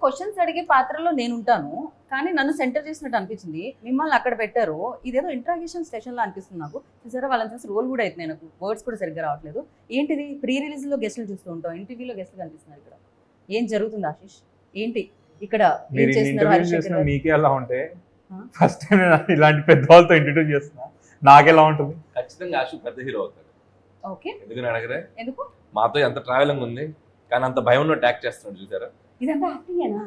Questions అడిగే పాత్రలో నేను ఉంటాను, కానీ నన్ను సెంటర్ చేసినట్టు అనిపించింది. మిమ్మల్ని అక్కడ పెట్టారు, ఇదేదో ఇంట్రాగేషన్ సెషన్ లా అనిపిస్తుంది నాకు. చూసారా, వాళ్ళని చూసి రోల్ కూడా అవుతుంది, నాకు వర్డ్స్ కూడా సరిగ్గా రావట్లేదు. ఏంటిది, ప్రీ రిలీజ్ లో గెస్టులు చూస్తూ ఉంటాం, ఇంటర్వ్యూలో గెస్టులు కనిపిస్తున్నారు. ఇక్కడ ఏం జరుగుతుంది ఆశీష్? ఏంటి ఇక్కడ ఏం చేస్తున్నారు? హరిశంకర్ గారు మీకే ఎలా ఉంటే ఫస్ట్ టైం ఇలాంటి పెద్ద వాళ్ళతో ఇంట్రడ్యూస్ చేస్తున్నా, నాకెలా ఉంటుంది? ఖచ్చితంగా ఆశు పెద్ద హీరో అవుతాడు. ఓకే, ఎందుకని అడగరే? ఎందుకు? మాతో ఎంత ట్రావెలింగ్ ఉంది, కానీ అంత భయంలో ట్యాక్ చేస్తున్నాడు చూసారా. ఇదంతా యాక్టింగేనా?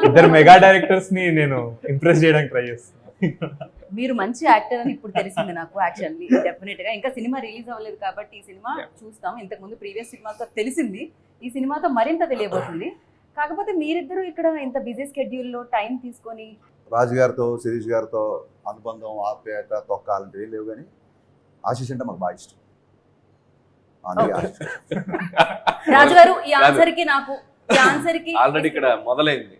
ఇద్దరు మెగా డైరెక్టర్స్ ని నేను ఇంప్రెస్ చేయడానికి ట్రై చేస్తున్నా. మీరు మంచి యాక్టర్ అని ఇప్పుడు తెలిసింది నాకు. యాక్చువల్లీ డెఫినెట్ గా ఇంకా సినిమా రిలీజ్ అవ్వలేదు కాబట్టి ఈ సినిమా చూస్తాం. ఇంతకు ముందు ప్రీవియస్ సినిమాతో తెలిసింది, ఈ సినిమాతో మరింత తెలియబోతుంది. కాకపోతే మీరిద్దరూ ఇక్కడ ఇంత బిజీ స్కెడ్యూల్లో టైం తీసుకొని రాజు గారితో శిరీష్ గారితో అనుబంధం, ఆప్యాయత, తొక్కాలంటే ఏం లేవు, కానీ ఆశీష్ అంటే మాకు బాగా ఇష్టం. రాజు గారు ఈ ఆన్సర్ కి నాకు ఈ ఆన్సర్ కి ఆల్రెడీ ఇక్కడ మొదలైంది.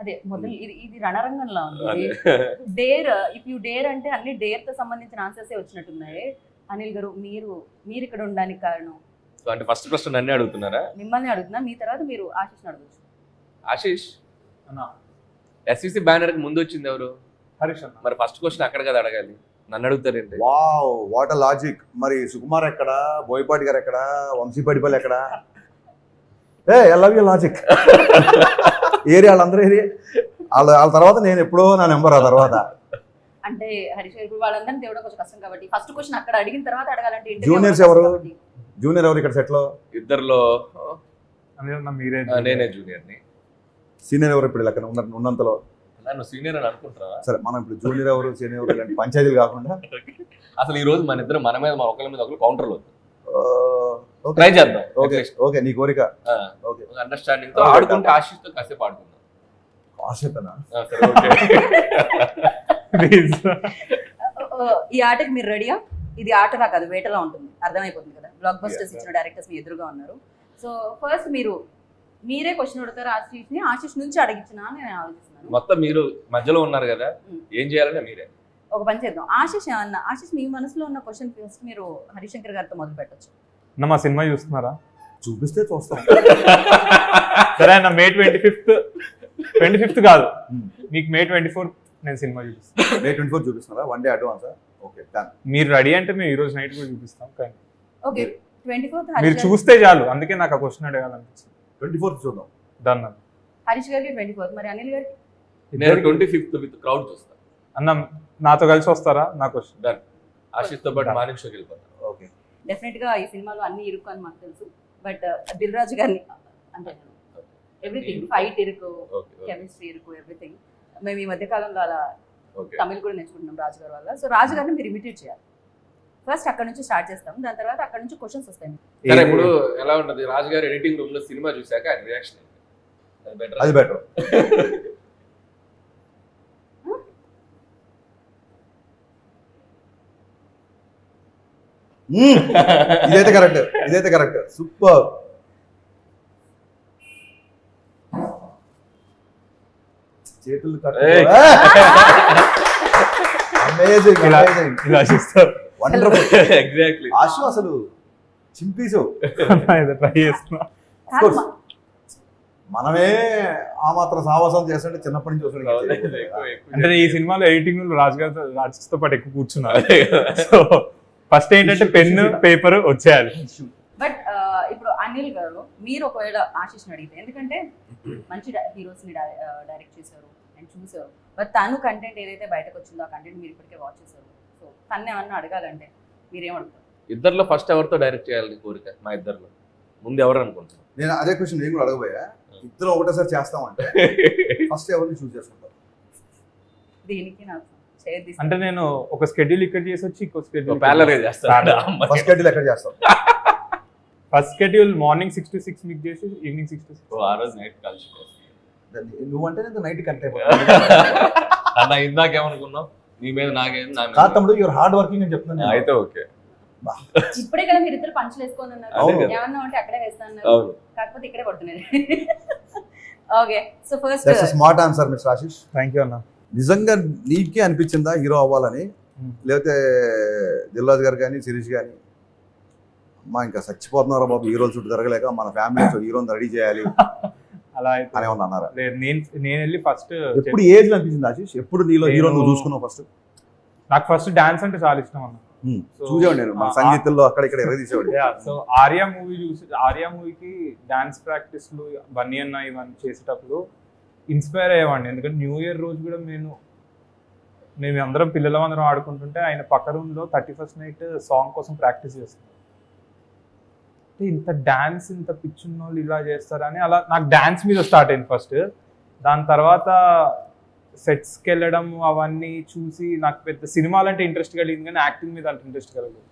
అదే మొదలు ఇది రణరంగంలా ఉంది. డేర్, ఇఫ్ యూ డేర్ అంటే అన్ని డేర్ తో సంబంధించిన ఆన్సర్స్ వచ్చినట్టున్నాయి. అనిల్ గారు, మీరు ఇక్కడ ఉండడానికి కారణం? అంటే ఫస్ట్ ప్రశ్న నన్నే అడుగుతున్నారా? మిమ్మల్ని అడుగుతున్నా, మీ తర్వాత మీరు ఆశీష్ అడగచ్చు. ఆశీష్, ఎస్విసి బ్యానర్ కి ముందు వచ్చింది ఎవరు? హరీష్ అన్న. మరి ఫస్ట్ క్వశ్చన్ అక్కడ కదా అడగాలి, నన్ను అడుగుతారేంటి? Wow, what a logic. మరి సుకుమార్ ఎక్కడ, బోయపాటి గారు ఎక్కడ, వంశీపాటిపల్లి ఎక్కడ? I love you logic. Area వాళ్ళందరూ ఏరియా వాళ్ళ తర్వాత నేను ఎప్పుడో నా నెంబర్ ఆ తర్వాత. అంటే హరీష్ గారు వాళ్ళందరినీ తేవడం కొంచెం కష్టం కాబట్టి ఫస్ట్ క్వశ్చన్ అక్కడ అడిగిన తర్వాత అడగాలంటే జూనియర్స్ ఎవరు? జూనియర్ ఎవరు ఇక్కడ సెట్లో? ఇద్దరులో మీరే. నేనే జూనియర్ని. సీనియర్ ఎవరు ఇప్పుడు లెక్కన ఉన్నంతలో? నన్ను సీనియర్ అని అనుకుంటున్నా. సరే, మనం ఇప్పుడు జూనియర్ ఎవరు, సీనియర్ ఎవరు ఇలాంటి పంచాయతీలు కాకుండా అసలు ఈ రోజు మన ఇద్దరు మన మీద ఒకరి మీద ఒకరు కౌంటర్లు ట్రై చేద్దాం. ఓకే ఓకే, నీ కోరిక. ఓకే, అండర్స్టాండింగ్ తో ఆడుకుంటే ఆశీష్ తో కాసేపు ఆడుకుందాం. ఆశతనా? ఈ ఆటకి మీరు రెడీయా? ఇది ఆటలా కాదు, వేటలా ఉంటుంది, అర్థమైపోతుంది కదా. బ్లాక్ బస్టర్స్ ఇచ్చిన డైరెక్టర్స్ మీ ఎదురుగా ఉన్నారు. సో ఫస్ట్ మీరే క్వశ్చన్ అడుగుతారు ఆశీష్ని, ఆశీష్ నుంచి అడిగించిన నేను ఆలోచిస్తున్నాను. మొత్తం మీరు మధ్యలో ఉన్నారు కదా, ఏం చేయాలంటే మీరే ఒక పని చేద్దాం. ఆశీష్ మీ మనసులో ఉన్న క్వశ్చన్ ఫస్ట్ మీరు హరిశంకర్ గారితో మొదలు పెట్టచ్చు. మా సినిమా చూస్తున్నారా? చూపిస్తే చూస్తాం. సరే అన్న, May 25th కాదు, మీకు May 24th నేను సినిమా చూపిస్తాను. May 24 చూపిస్తున్నారా? 1 day advance? ఓకే, మీరు రెడీ అంటే మేము ఈ రోజు నైట్ కూడా చూపిస్తాం. కానీ ఓకే, 24th మీరు చూస్తే చాలు, అందుకే నాకు ఆ క్వశ్చన్ అడగాలనిపించింది. 24th చూద్దాం. డన్ అన్న. హరీష్ గారికి 24th, మరి అనిల్ గారికి? నేను 25th విత్ క్రౌడ్ చూస్తాను. అన్న నాతో కలిసి వస్తారా? నా క్వశ్చన్ డన్. ఆశీష్ తో పాటు మార్నింగ్ షోకి వెళ్ళిపోతాను. ఓకే, డెఫినెట్ గా ఈ సినిమాలో అన్ని ఇరుకు అని మాకు తెలుసు, బట్ దిల్ రాజు గారిని అంటే ఎవ్రీథింగ్, ఫైట్ ఇరుకు, కెమిస్ట్రీ ఇరుకు, ఎవ్రీథింగ్. మేము ఈ మధ్య కాలంలో అలా తమిళ్ కూడా నేర్చుకుంటున్నాం రాజు గారి వల్ల. సో రాజు గారిని మీరు ఇమిటేట్ చేయాలి. ఫస్ట్ అక్కడ నుంచి స్టార్ట్ చేస్తాం, దాని తర్వాత అక్కడ నుంచి క్వశ్చన్స్ వస్తాయి. సరే, ఇప్పుడు ఎలా ఉంటది రాజు గారు ఎడిటింగ్ రూమ్ లో సినిమా చూసాక ఆయన రియాక్షన్? అది బెటర్. ఇదైతే కరెక్ట్. సూపర్. చేతులు ఎగ్జాక్ట్లీ. ఆశు అసలు చింపేసావు. ట్రై చేస్తున్నా. మనమే ఆ మాత్రం సావాసం చేస్తుంటే చిన్నప్పటి నుంచి చూస్తుండే. అంటే ఈ సినిమాలో ఎడిటింగ్ రాజుతో పాటు ఎక్కువ కూర్చున్నారు. సో ఫస్ట్ ఏంటంటే పెన్ను పేపర్ వచ్చేయాలి. బట్ ఇప్పుడు అనిల్ గారు, మీరు ఒకవేళ ఆశీష్ని అడిగితే, ఎందుకంటే మంచి హీరోస్ని డైరెక్ట్ చేశారు అండ్ చూసారు, బట్ తను కంటెంట్ ఏదైతే బయటకు వచ్చిందో ఆ కంటెంట్ మీరు ఇప్పటికే వాచ్ చేశారు. సో తను ఏమన్నా అడగాలంటే మీరేం అడుగుతారు? ఇద్దరిలో ఫస్ట్ ఎవరితో డైరెక్ట్ చేయాలని కోరిక? మా ఇద్దరిలో ముందు ఎవరు అనుకుంటున్నాను? నేను అదే క్వశ్చన్ నేను కూడా అడగబోయా. ఇద్దరు ఒకటేసారి చేస్తామంటే ఫస్ట్ ఎవరిని చూస్ చేసుకుంటారు? దీనికి నాకు అంటే నేను ఒక స్కెడ్యూల్ ఇక్కడ చేసి వచ్చి ఇంకో స్కెడ్యూల్ ప్యారలల్ చేస్తాను. ఫస్ట్ స్కెడ్యూల్ ఎక్కడ చేస్తాం? ఫస్ట్ స్కెడ్యూల్ మార్నింగ్ 6 to 6 మీకు చేసి ఈవినింగ్ 6 to 6. ఆ రోజు నైట్ కలిసి నువ్వంటే నేను నైట్ కనెక్ట్ అన్న. ఇందాకేమనుకున్నావు? నీ మీద నాకేం కాదు తమ్ముడు, యువర్ హార్డ్ వర్కింగ్ అని చెప్తున్నాను. అయితే ఓకే. ఇప్పుడే కదా మీరు ఇద్దరు పంచులు వేసుకొని ఉన్నారు, ఏమన్నా ఉంటే అక్కడే వేస్తాను, కాకపోతే ఇక్కడే పడుతున్నారు. Okay, so first smart answer mister Ashish. Thank you అన్న. నిజంగా నీకే అనిపించిందా హీరో అవ్వాలని? లేకపోతే దిల్ రాజు గారు కానీ శిరీష్ కానీ ఇంకా చచ్చిపోతున్నారా బాబు హీరోలు చుట్టూ జరగలేక, మన ఫ్యామిలీ హీరోని రెడీ చేయాలి అలా అయితే అని ఏమన్నా అన్నారా? లేదు, నేను వెళ్ళి ఫస్ట్ ఎప్పుడు ఏజ్ అనిపించింది ఆశీష్? ఎప్పుడు నీలో హీరో నువ్వు చూసుకున్నావు ఫస్ట్? నాకు ఫస్ట్ డాన్స్ అంటే చాలా ఇష్టం అన్న. చూసేవాడు నేను మన సంగీతంలో అక్కడ ఇక్కడ ఎరదీసేవాడు. సో ఆర్యా మూవీ చూసి, ఆర్యా మూవీకి డాన్స్ ప్రాక్టీస్లు బన్నీ అన్న ఇవన్నీ చేసేటప్పుడు ఇన్స్పైర్ అయ్యేవాడిని. ఎందుకంటే న్యూ ఇయర్ రోజు కూడా మేము అందరం పిల్లలందరం ఆడుకుంటుంటే ఆయన పక్క రూమ్లో 31st నైట్ సాంగ్ కోసం ప్రాక్టీస్ చేస్తున్నాం. ఇంత డాన్స్ ఇంత పిచ్చున్న వాళ్ళు ఇలా చేస్తారని అలా నాకు డాన్స్ మీద స్టార్ట్ అయింది ఫస్ట్. దాని తర్వాత సెట్స్కి వెళ్ళడం అవన్నీ చూసి నాకు పెద్ద సినిమాలు అంటే ఇంట్రెస్ట్ కలిగింది, కానీ యాక్టింగ్ మీద అంత ఇంట్రెస్ట్ కలగలేదు.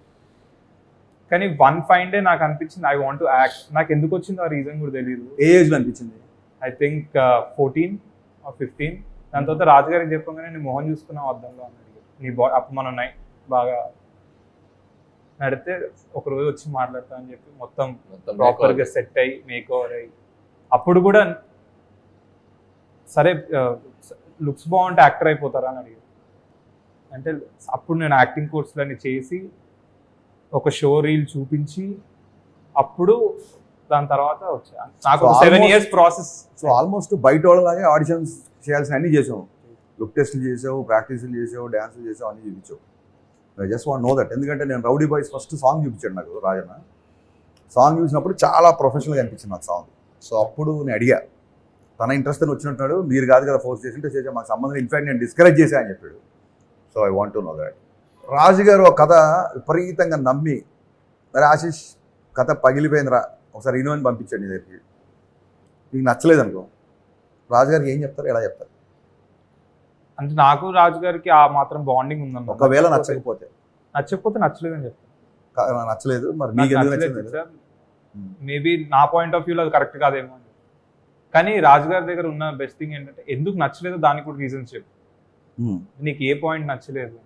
కానీ వన్ ఫైన్ డే నాకు అనిపించింది ఐ వాంట్ టు యాక్ట్. నాకు ఎందుకు వచ్చిందో ఆ రీజన్ కూడా తెలియదు. ఏ ఏజ్లో అనిపించింది? I think 14 or 15. దాని తర్వాత రాజుగారికి చెప్పగానే నేను మొహం చూసుకున్నావు అద్దంలో అన్నాడు. నీ అప్పుడు మనం బాగా నడితే ఒక రోజు వచ్చి మాట్లాడతా అని చెప్పి మొత్తం ప్రాపర్గా సెట్ అయ్యి మేక్ ఓవర్ అయ్యి, అప్పుడు కూడా సరే లుక్స్ బాగుంటే యాక్టర్ అయిపోతారా అని అడిగారు. అంటే అప్పుడు నేను యాక్టింగ్ కోర్సులన్నీ చేసి ఒక షో రీల్ చూపించి అప్పుడు దాని తర్వాత వచ్చా. నాకు 7 years ప్రాసెస్. సో ఆల్మోస్ట్ బయట వాళ్ళలాగే ఆడిషన్స్ చేయాల్సిన అన్ని చేసావు, లుక్ టెస్ట్లు చేసావు, ప్రాక్టీస్లు చేసావు, డ్యాన్సులు చేసావు, అన్ని చూపించావు. I just want know that. ఎందుకంటే నేను రౌడీ బాయ్స్ ఫస్ట్ సాంగ్ చూపించాడు నాకు రాజన్న. సాంగ్ చూసినప్పుడు చాలా ప్రొఫెషనల్గా అనిపించింది నాకు సాంగ్. సో అప్పుడు నేను అడిగా, తన ఇంట్రెస్ట్ అని వచ్చినట్టు మీరు కాదు కదా ఫోర్స్ చేసింటే చేసా, మాకు సంబంధం, ఇన్ఫాక్ట్ నేను డిస్కరేజ్ చేశా అని చెప్పాడు. So I want to know that. రాజుగారు ఒక కథ విపరీతంగా నమ్మి, మరి ఆశీష్ కథ పగిలిపోయిందిరా ఒకసారి ఇను అని పంపించాడు నీ దగ్గరికి, నీకు నచ్చలేదు అనుకో, రాజుగారికి ఏం చెప్తారు, ఎలా చెప్తారు? అంటే నాకు రాజుగారికి ఆ మాత్రం బాండింగ్ ఉందన్న. ఒకవేళ నచ్చకపోతే నచ్చలేదు అని చెప్తాను. నచ్చలేదు మరి మీకు ఎందుకు నచ్చలేదు సార్, మేబీ నా పాయింట్ ఆఫ్ వ్యూలో అది కరెక్ట్ కాదేమో అని. కానీ రాజుగారి దగ్గర ఉన్న బెస్ట్ థింగ్ ఏంటంటే ఎందుకు నచ్చలేదు దానికి కూడా రీజన్స్ చెప్పు. నీకు ఏ పాయింట్ నచ్చలేదు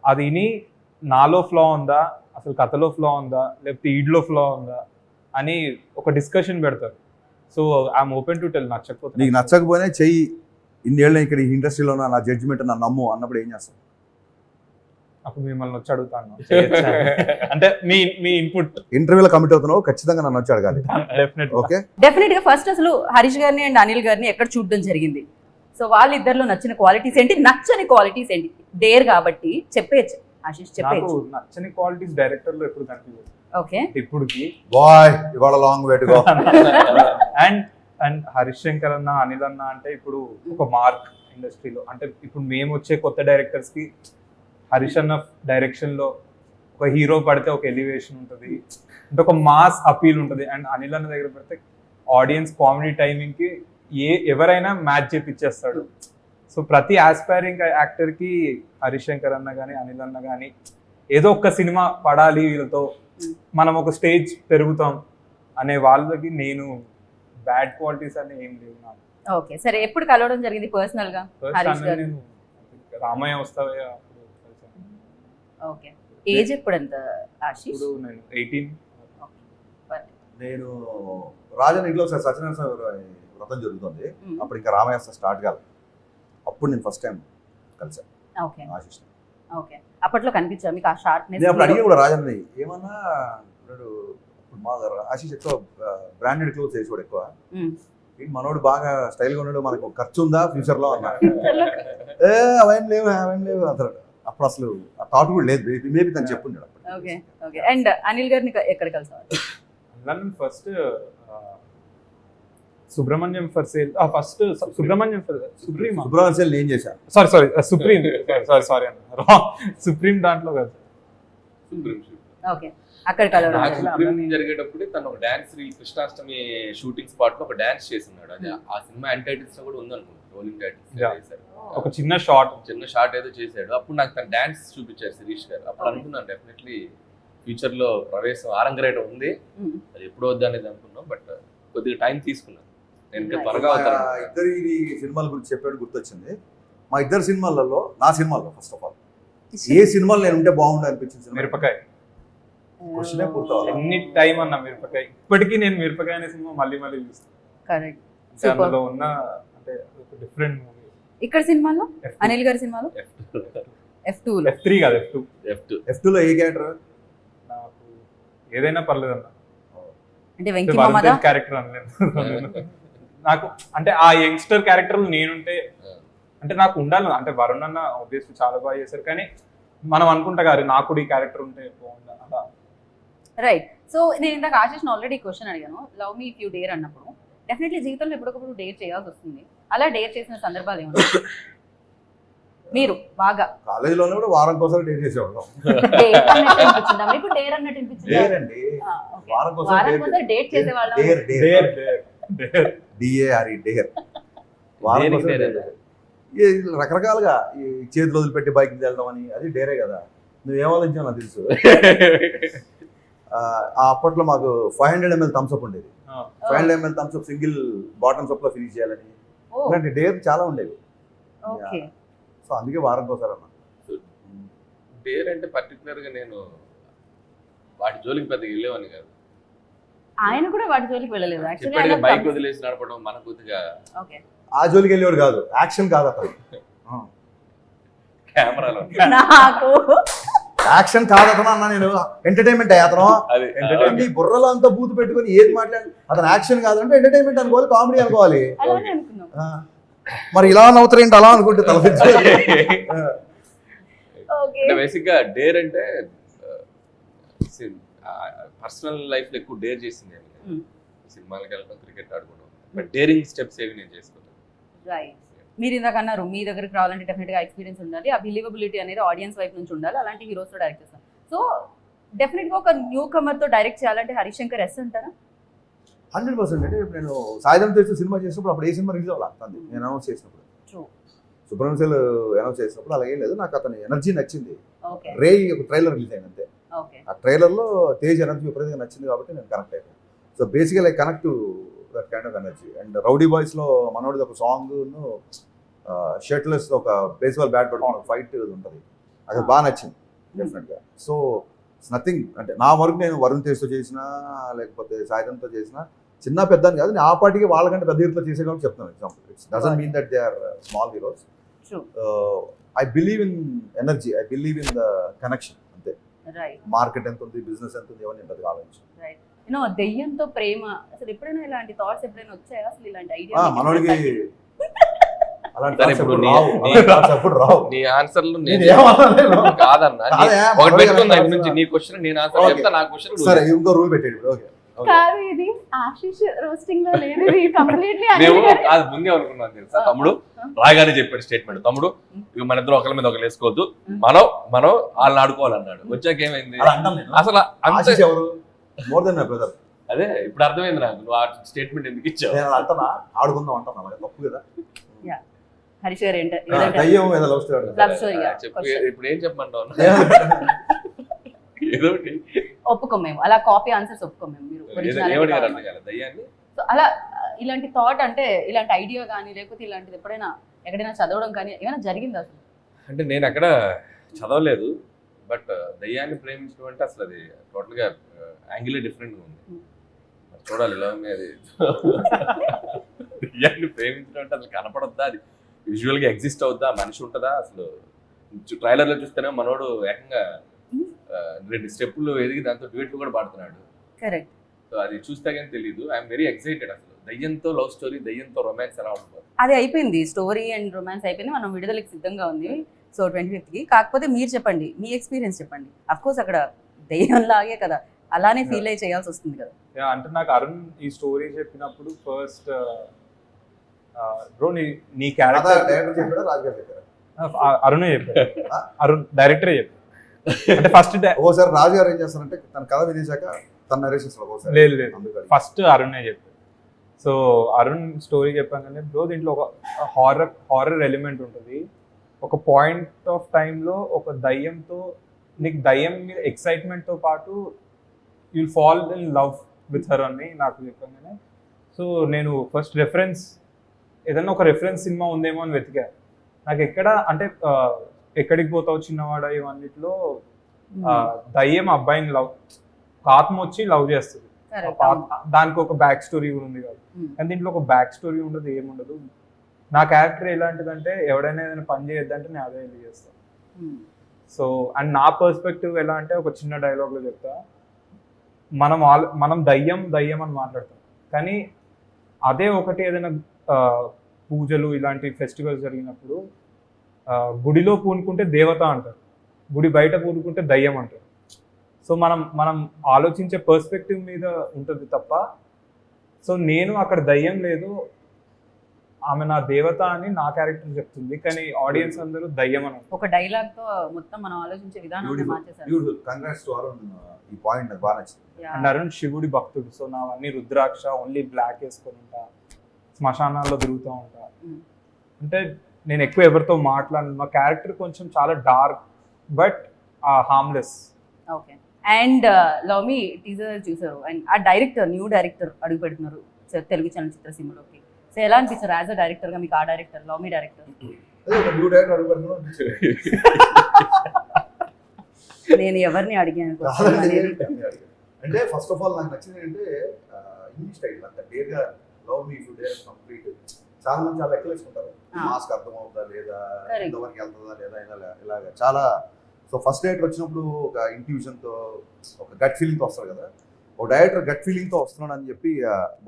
అది విని నాలో ఫ్లా ఉందా, అసలు కథలో ఫ్లా ఉందా, లేకపోతే ఈడ్లో ఫ్లా ఉందా అని ఒక డిస్కషన్ పెడతారు. So I'm open to tell. నచ్చకపోతే నీకు నచ్చకపోయినా చెయ్యి, ఇన్నేళ్ళు ఇక్కడ ఈ ఇండస్ట్రీలో నా జడ్జిమెంట్ నా నమ్ము అన్నప్పుడు ఏం చేస్తావు? అప్పుడు మిమ్మల్ని వచ్చి అడుగుతాను అంటే మీ ఇన్పుట్. ఇంటర్వ్యూలో కమిట్ అవుతున్నావు, ఖచ్చితంగా నన్ను వచ్చి అడగాలి. ఓకే, డెఫినెట్ గా ఫస్ట్ అసలు హరీష్ గారిని అండ్ అనిల్ గారిని ఎక్కడ చూడడం జరిగింది? సో వాళ్ళిద్దరిలో నచ్చిన క్వాలిటీస్ ఏంటి, నచ్చని క్వాలిటీస్ ఏంటి? డేర్ కాబట్టి చెప్పేయచ్చు ఆశీష్, చెప్పేయచ్చు. నచ్చని క్వాలిటీస్ డైరెక్టర్ లో ఎప్పుడు కనిపించదు. ఓకే, ఇప్పుడుకి బాయ్ ఇవాళ long way to go. And Harish Shankar అన్న, అనిల్ అన్న అంటే ఇప్పుడు ఒక మార్క్ ఇండస్ట్రీలో. అంటే ఇప్పుడు మేము వచ్చే కొత్త డైరెక్టర్స్ కి హరీష్ అన్న డైరెక్షన్ లో ఒక హీరో పడితే ఒక ఎలివేషన్ ఉంటుంది, అంటే ఒక మాస్ అపీల్ ఉంటుంది. అండ్ అనిల్ అన్న దగ్గర పడితే ఆడియన్స్ కామెడీ టైమింగ్ కి ఎవరైనా మ్యాచ్ చేపిచ్చేస్తాడు. సో ప్రతి ఆస్పైరింగ్ యాక్టర్ కి హరీష్ శంకర్ అన్న కానీ అనిల్ అన్న కానీ ఏదో ఒక సినిమా పడాలి, వీళ్ళతో మనం ఒక స్టేజ్ పెరుగుతాం అనే వాళ్ళకి నేను బ్యాడ్ క్వాలిటీస్ అని ఏం లేవు నాకు. ఓకే, సరే ఎప్పుడు కలవడం జరిగింది పర్సనల్ గా హరీష్ గారు? నేను రామయ్య వస్తావే అప్పుడు కలిసాను. ఓకే, ఏజ్ ఎప్పుడు ఎంత ఆశీష్? ఇప్పుడు నేను 18. నేను రాజన్ ఇంట్లో సత్యనారాయణ వ్రతం జరుగుతుంది, అప్పుడు ఇంకా రామయ్య స్టార్ట్ కాదు, అప్పుడు నేను ఫస్ట్ టైం కలిసాను. ఓకే ఆశీష్. ఓకే, అప్పట్లో కనిపించా మీకు ఆ షార్ప్నెస్? నేను అప్పుడు అడిగి కూడా రాజన్ని ఏమన్నా, ఇప్పుడు మా ఆశీష్ ఎక్కువ బ్రాండెడ్ క్లోత్స్ వేసుకోడు ఎక్కువ, మనోడు బాగా స్టైల్గా ఉన్నాడు, మనకు ఖర్చు ఉందా ఫ్యూచర్లో అన్నా. అవేం లేవు అంటారు. అప్పుడు అసలు ఆ థాట్ కూడా లేదు, మేబీ తను చెప్పున్నాడు. ఓకే ఓకే, అండ్ అనిల్ గారిని ఎక్కడ కలిసారు? First Subrahmanyam for sale, first Subrahmanyam sale ఏం చేశాను, సారీ సుప్రీం అన్న, సుప్రీం దాంట్లో కదా. ఓకే, అక్కడ కలవడం జరిగేటప్పుడు తను ఒక dance reel Krishnashtami shooting spot లో ఒక డాన్స్ చేస్తున్నాడు. అది ఆ సినిమా ఎండ్ టైటిల్స్ లో కూడా ఉందనుకుంటా, రోలింగ్ టైటిల్స్. ఒక చిన్న షార్ట్ ఏదో చేశాడు. అప్పుడు నాకు తన డాన్స్ చూపించారు శిరీష్ గారు. అప్పుడు అనుకున్నాను డెఫినెట్లీ ఫ్యూచర్ లో ప్రవేశం ఆరంగరేట ఉంది, అది ఎప్పుడు వద్దు అనేది అనుకున్నాం. బట్ కొద్దిగా టైం తీసుకున్నాను. నేను త్వరగా ఇద్దరి సినిమాల గురించి చెప్పాడు, గుర్తొచ్చింది. మా ఇద్దరు సినిమాలలో, నా సినిమాల్లో ఫస్ట్ ఆఫ్ ఆల్ ఏ సినిమాలు నేను ఉంటే బాగుండు అనిపించింది మిరపకాయ. క్వశ్చనే పూర్తవాలి. ఎన్ని టైం అన్న మిరపకాయ, ఇప్పటికీ నేను మిరపకాయ అనే సినిమా మళ్ళీ చూస్తాను. కరెక్ట్, అందులో ఉన్న అంటే ఒక డిఫరెంట్ మూవీ. ఇక్కడ సినిమాలో అనిల్ గారి సినిమాలో F2 లో F3 కాదు F2 లో ఏ క్యారెక్టర్? నాకు ఏదైనా పర్లేదు అన్న, అంటే వెంకీ మామదా క్యారెక్టర్ అనలేదు. నాకు అంటే ఆ యంగ్స్టర్ క్యారెక్టర్ నేనుంటే అంటే నాకు ఉండాలి. అంటే వరుణ్ అన్న ఆబ్వియస్లీ చాలా బాగా చేశారు, కానీ మనం అనుకుంటా గారు నాకు కూడా ఈ క్యారెక్టర్ ఉంటే బాగుందా అలా. రైట్. సో నేను ఇందాక ఆశిష్ని ఆల్రెడీ క్వశ్చన్ అడిగాను, love me if you dare అన్నప్పుడు. డెఫినెట్లీ జీవితంలో ఎప్పటికప్పుడు డేర్ చేయాల్సి వస్తుంది. అలా డేర్ చేసిన సందర్భాలు ఏమన్నా మీరు బాగా? కాలేజీలోనే కూడా వారం కోసం డేట్ చేసేవాళ్ళం. డేర్ అన్నట్టు అనిపించిందా మీకు? డేర్ అన్నట్టు అనిపించిందా? డేర్ అండి, వారం కోసం డేట్ చేసేవాళ్ళం. Dare dare dare D A R E dare. వారం కోసం ఈ రకరకాలుగా ఈ చేతులు వదిలిపెట్టి బైక్ వెళ్ళడం అని, అది డేరే కదా. నువ్వేం ఆలోచించావు నాకు తెలుసు. ఆ అప్పట్లో మాకు 500 ml థమ్స్అప్ ఉండేది. 500 ml Thums Up single bottoms up లో ఫినిష్ చేయాలని, ఇలాంటి డేర్ చాలా ఉండేవి. ఓకే. సో అందుకే వారం కోసం అన్న. డేర్ అంటే పర్టికులర్ గా నేను వాటి జోలికి పెద్దగా వెళ్ళేవాని కాదు. ఆయన కూడా వాటి జోలికి వెళ్ళలేదు ఇప్పటికే బైక్ వదిలేసి నడపడం మన కొద్దిగా ఓకే. ఆ జోలికి వెళ్ళేవాడు కాదు, యాక్షన్ కాదు అతను. కెమెరాలో నాకు యాక్షన్ కాదు అతను అన్న, నేను ఎంటర్టైన్మెంట్ అయ్యా అతను. అది ఈ బుర్రలో అంతా బూత్ పెట్టుకుని ఏది మాట్లాడి అతను యాక్షన్ కాదంటే ఎంటర్టైన్మెంట్ అనుకోవాలి, కామెడీ అనుకోవాలి. అలానే అనుకున్నాం. మరి ఇలా నవ్వుతారేంటి అలా అనుకుంటే తలపించాలి. ఓకే. అంటే బేసిక్ గా డేర్ అంటే పర్సనల్ లైఫ్ లో ఎక్కువ డేర్ చేసింది సినిమాలకు వెళ్ళడం, క్రికెట్ ఆడుకోవడం, బట్ డేరింగ్ స్టెప్స్ ఏవి నేను చేసుకున్నాను. రైట్. మీరు ఇందాక అన్నారు మీ దగ్గరికి రావాలంటే డెఫినెట్ గా ఎక్స్పీరియన్స్ ఉండాలి, ఆ బిలీవబిలిటీ అనేది ఆడియన్స్ వైపు నుంచి ఉండాలి, అలాంటి హీరోస్ తో డైరెక్ట్ చేస్తాం. సో డెఫినెట్ గా ఒక న్యూ కమర్ తో డైరెక్ట్ చేయాలంటే హరిశంకర్ ఎస్ అంటారా? 100%. అంటే ఇప్పుడు నేను సాయుధం చేసిన సినిమా చేసినప్పుడు అప్పుడు ఏ సినిమా రిలీజ్ అవ్వాలి నేను అనౌన్స్ చేసినప్పుడు, సుబ్రహ్మణ్యం అనౌన్స్ చేసినప్పుడు అలాగే లేదు, నాకు అతని ఎనర్జీ నచ్చింది. రే ఒక ట్రైలర్ రిలీజ్ అయింది అంతే. ఆ ట్రైలర్లో తేజ్ ఎనర్జీ విపరీతంగా నచ్చింది కాబట్టి నేను కనెక్ట్ అయిపోయాను. So basically I connect to that kind of energy. And rowdy బాయ్స్లో మనోడిది ఒక సాంగ్, షర్ట్లెస్ ఒక బేస్బాల్ బ్యాట్ పట్టుకుని ఒక ఫైట్ ఉంటుంది, అది బాగా నచ్చింది డెఫినెట్గా. సో ఇట్స్ నథింగ్, అంటే నా వరకు నేను వరుణ్ తేజ్తో చేసినా లేకపోతే సాయుధంతో చేసినా చిన్న పెద్ద అని కాదు, నేను ఆ పార్టీకి వాళ్ళకంటే పెద్ద హీరోతో చేసే కాబట్టి చెప్తాను. Example, it's doesn't mean that they are small heroes. I believe in energy, I believe in the connection అంతే. మార్కెట్ ఎంత ఉంది, బిజినెస్ ఎంత ఉంది, ఇవన్నీ ఉంటుంది ఆలోచించి. దెయ్యంతో ప్రేమ అసలు ఎప్పుడైనా ఇలాంటి థాట్స్ ఎప్పుడైనా వచ్చాయా? అసలు ఇలాంటి ఐడియా మనోడికి రావు. నీ ఆన్సర్లు కాదన్నా, ఒకటి పెట్టుకుందా నుంచి నీ క్వశ్చన్ నేను ఆన్సర్ చెప్తా, నా క్వశ్చన్ సరే ఇంకో రూల్ పెట్టాడు. ఓకే కాదు, ఇది ఆశీష్ రోస్టింగ్ లో లేదు, ఇది కంప్లీట్లీ మేము అది ముందే అనుకున్నాను తెలుసా. తమ్ముడు రాగానే చెప్పాడు స్టేట్మెంట్, తమ్ముడు ఇక మన ఇద్దరు ఒకరి మీద ఒకరు వేసుకోవద్దు, మనం వాళ్ళని ఆడుకోవాలన్నాడు. వచ్చాక ఏమైంది అసలు అంతే. ఎవరు మోర్ దెన్ మై బ్రదర్. అదే ఇప్పుడు అర్థమైంది నాకు, నువ్వు ఆ స్టేట్మెంట్ ఎందుకు ఇచ్చావు. నేను అంటున్నా ఆడుకుందాం అంటున్నా, అలాగే తప్పు కదా. హరీష్ గారు దయ్యం ఏదో లవ్ స్టోరీ చెప్పు, ఇప్పుడు ఏం చెప్పమంటావు. ఏదో ఒప్పుకోం మేము, అలా కాపీ ఆన్సర్స్ ఒప్పుకోం మేము. దయ్యాన్ని సో అలా ఇలాంటి థాట్ అంటే ఇలాంటి ఐడియా కానీ లేకపోతే ఇలాంటిది ఎప్పుడైనా ఎక్కడైనా చదవడం కానీ ఏమైనా జరిగింది అసలు? అంటే నేను అక్కడ చదవలేదు, బట్ దయ్యాన్ని ప్రేమించడం అంటే అసలు అది టోటల్గా యాంగిలే డిఫరెంట్గా ఉంది. చూడాలి ఇలా ఉంది అది. దయ్యాన్ని ప్రేమించడం అంటే అసలు కనపడొద్దా, అది విజువల్గా ఎగ్జిస్ట్ అవుద్దా, మనిషి ఉంటుందా అసలు. ట్రైలర్లో చూస్తేనే మనోడు ఏకంగా 2 స్టెప్పులు ఎదిగి దాంతో డ్యూయెట్లు కూడా పాడుతున్నాడు. కరెక్ట్. సో అది చూస్తే కానీ తెలియదు. I'm very excited. అసలు దయ్యంతో లవ్ స్టోరీ, దయ్యంతో రొమాన్స్ ఎలా ఉంటుంది. అది అయిపోయింది, స్టోరీ అండ్ రొమాన్స్ అయిపోయింది, మనం విడుదలకి సిద్ధంగా ఉంది. So 25th. కాకపోతే మీరు చెప్పండి, మీ ఎక్స్పీరియన్స్ చెప్పండి. అఫ్ కోర్స్ అక్కడ దయ్యం లాగే కదా, అలానే ఫీల్ అయ్యి చేయాల్సి వస్తుంది కదా. అంటే నాకు అరుణ్ ఈ స్టోరీ చెప్పినప్పుడు ఫస్ట్ బ్రో నీ క్యారెక్టర్ అరుణే చెప్పాడు, అరుణ్ డైరెక్టరే చెప్పాడు. అంటే ఫస్ట్ ఓసారి రాజు గారు ఏం చేస్తారంటే తన కథ వినేశాక తన నరేషన్ లేదు ఫస్ట్ అరుణే చెప్పాడు. సో అరుణ్ స్టోరీ చెప్పాగానే బ్రో దీంట్లో ఒక హారర్ ఎలిమెంట్ ఉంటుంది. ఒక పాయింట్ ఆఫ్ టైంలో ఒక దయ్యంతో నీకు దయ్యం మీద ఎక్సైట్మెంట్తో పాటు you'll fall in love with her అని నాకు చెప్పగానే, సో నేను ఫస్ట్ ఏదన్నా ఒక రెఫరెన్స్ సినిమా ఉందేమో అని వెతికా. నాకు ఎక్కడ అంటే ఎక్కడికి పోతావు చిన్నవాడ ఇవన్నిట్లో దయ్యం అబ్బాయిని ఆత్మ వచ్చి లవ్ చేస్తుంది. దానికి ఒక బ్యాక్ స్టోరీ కూడా ఉంది కదా, కానీ దీంట్లో ఒక బ్యాక్ స్టోరీ ఉండదు, ఏముండదు. నా క్యారెక్టర్ ఎలాంటిదంటే ఎవడైనా ఏదైనా పని చేయొద్దంటే నేను అదే వెళ్ళి చేస్తాను. సో అండ్ నా పర్స్పెక్టివ్ ఎలా అంటే ఒక చిన్న డైలాగ్లో చెప్తా, మనం దయ్యం అని మాట్లాడతాం, కానీ అదే ఒకటి ఏదైనా పూజలు ఇలాంటి ఫెస్టివల్స్ జరిగినప్పుడు గుడిలో పూనుకుంటే దేవత అంటారు, గుడి బయట పూనుకుంటే దయ్యం అంటారు. సో మనం ఆలోచించే పర్స్పెక్టివ్ మీద ఉంటుంది తప్ప. సో నేను అక్కడ దయ్యం లేదు, ఆమె నా దేవత అని నా క్యారెక్టర్ చెప్తుంది, కానీ ఆడియన్స్ అందరూ దయ్యం అని. ఒక డైలాగ్ తో మొత్తం మనం ఆలోచించే విధానాన్ని మార్చేశారు. Beautiful, congrats to Arun. ఈ పాయింట్ నాకు బాగా నచ్చింది. అండ్ అరుణ్ శివుడి భక్తుడు, సో నావన్నీ రుద్రాక్ష, ఓన్లీ బ్లాక్ వేసుకొని ఉంటా, శ్మశానాల్లో తిరుగుతూ ఉంటా. అంటే నేను ఎక్కువ ఎవరితో మాట్లాడను, మా క్యారెక్టర్ కొంచెం చాలా dark but harmless. Okay. And love me teaser చూసారు, అండ్ ఆ డైరెక్టర్ న్యూ డైరెక్టర్ అడుగు పెడుతున్నారు తెలుగు చలనచిత్ర సీమలోకి. సో ఎలా అనిపిస్తారు యాజ్ అ డైరెక్టర్ గా మీకు ఆ డైరెక్టర్, లవ్ మీ డైరెక్టర్? న్యూ డైరెక్టర్ అడుగు పెడుతున్నాను. నేను ఎవరిని అడిగాను అంటే ఫస్ట్ ఆఫ్ ఆల్ నాకు నచ్చింది అంటే ఇంగ్లీష్ టైటిల్ అంత డేర్గా love me to dare complete. చాలా మంది చాలా లెక్కలు వేసుకుంటారు, మాస్క్ అర్థం అవుతుందా లేదా, ఎంతవరకు వెళ్తుందా లేదా, ఇలాగ చాలా. సో ఫస్ట్ డైరెక్టర్ వచ్చినప్పుడు ఒక ఇంట్యూషన్తో, ఒక గట్ ఫీలింగ్తో వస్తారు కదా. ఒక డైరెక్టర్ గట్ ఫీలింగ్తో వస్తున్నాడు అని చెప్పి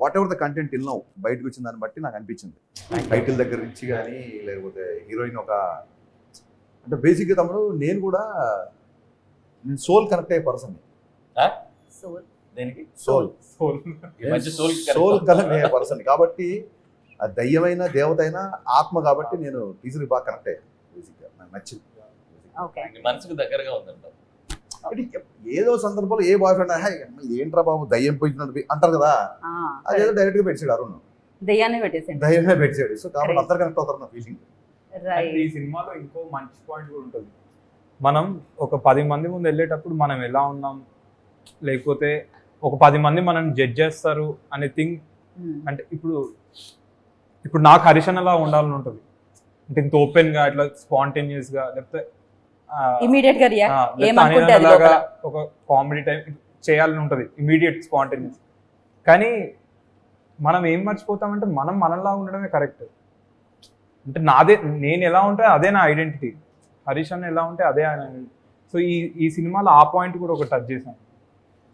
వాట్ ఎవర్ ద కంటెంట్ విన్నావు బయటకు వచ్చిన దాన్ని బట్టి నాకు అనిపించింది. టైటిల్ దగ్గర నుంచి కానీ లేకపోతే హీరోయిన్ ఒక అంటే బేసిక్గా తమ్ముడు నేను కూడా సోల్ కనెక్ట్ అయ్యే పర్సన్. సోల్ కనెక్ట్ అయ్యే పర్సన్ కాబట్టి ఆ దయ్యమైన దేవత అయినా ఆత్మ కాబట్టి నేను ఈజీలీ బాగా కనెక్ట్ అయ్యాను. బేసిక్గా నాకు నచ్చింది. మనసుకు దగ్గరగా ఉందంట. ఏదో సందర్భంలో ఏ బాయ్ ఫ్రెండ్ ఏంట్రా బాబు దయ్యం పోయినట్టు అంటారు కదా, అదేదో డైరెక్ట్ గా పెట్టాడు అరుణ్, దయ్యాన్ని పెట్టేసాడు, దయ్యమే పెట్టాడు. సో కాబట్టి అందరు కనెక్ట్ అవుతారు నా ఫీలింగ్. ఈ సినిమాలో ఇంకో మంచి పాయింట్ కూడా ఉంటుంది. మనం ఒక 10 మంది ముందు వెళ్ళేటప్పుడు మనం ఎలా ఉన్నాం, లేకపోతే ఒక 10 మంది మనం జడ్జ్ చేస్తారు అనే థింగ్. అంటే ఇప్పుడు నాకు హరిషన్ అలా ఉండాలని ఉంటుంది, అంటే ఇంత ఓపెన్ గా ఇట్లా స్పాంటేనియస్ గా, లేకపోతే ఇమిడియట్ గా లాగా ఒక కామెడీ టైం చేయాలని ఉంటుంది, ఇమీడియట్ స్పాంటేనియస్. కానీ మనం ఏం మర్చిపోతామంటే మనం మనలా ఉండడమే కరెక్ట్. అంటే నేను ఎలా ఉంటే అదే నా ఐడెంటిటీ, హరీష్ అన్న ఎలా ఉంటే అదే ఆయన. సో ఈ సినిమాలో ఆ పాయింట్ కూడా ఒక టచ్ చేశాను.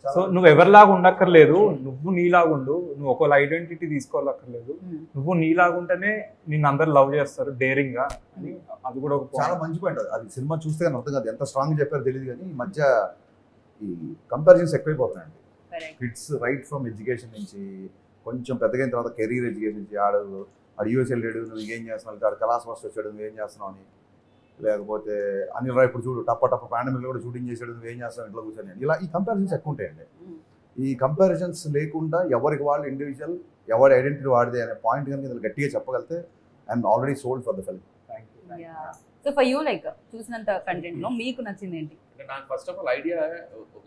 సో నువ్వు ఎవరిలాగా ఉండక్కర్లేదు, నువ్వు నీలాగా ఉండు, నువ్వు ఒకళ్ళ ఐడెంటిటీ తీసుకోవాలక్కర్లేదు, నువ్వు నీలాగా ఉంటేనే నిన్ను అందరు లవ్ చేస్తారు డేరింగ్ గా అని. అది కూడా ఒక చాలా మంచి పాయింట్. అది సినిమా చూస్తే కానీ అర్థం కాదు, ఎంత స్ట్రాంగ్ చెప్పారో తెలియదు. కానీ ఈ మధ్య ఈ కంపారిజన్స్ ఎక్కువైపోతున్నాయండి. కిడ్స్ రైట్ ఫ్రమ్ ఎడ్యుకేషన్ నుంచి కొంచెం పెద్దగా అయిన తర్వాత కెరీర్ ఎడ్యుకేషన్ నుంచి ఆడు యూఎస్ వెళ్ళాడు, నువ్వు ఏం చేస్తున్నావు, ఆడు కళాస్ మాస్టర్ వచ్చాడు, నువ్వేం చేస్తున్నావు అని. లేకపోతే అనిల్ రాయ్ ఇప్పుడు చూడు టప్ప పాండమిక్ కూడా షూటింగ్ చేసాడు, నువ్వేం చేస్తావు ఇంట్లో కూర్చొని. ఇలా ఈ కంపారిజన్స్ ఎక్కువ ఉంటాయండి. ఈ కంపారిజన్స్ లేకుండా ఎవరికి వాళ్ళు ఇండివిజువల్, ఎవరి ఐడెంటిటీ వాడిదే అనే పాయింట్ కనుక ఇందులో గట్టిగా చెప్పగలితే I'm already sold for the film. So for you like చూసినంత కంటెంట్ లో మీకు నచ్చింది ఏంటి? అంటే నాకు ఫస్ట్ ఆఫ్ ఆల్ ఐడియా ఒక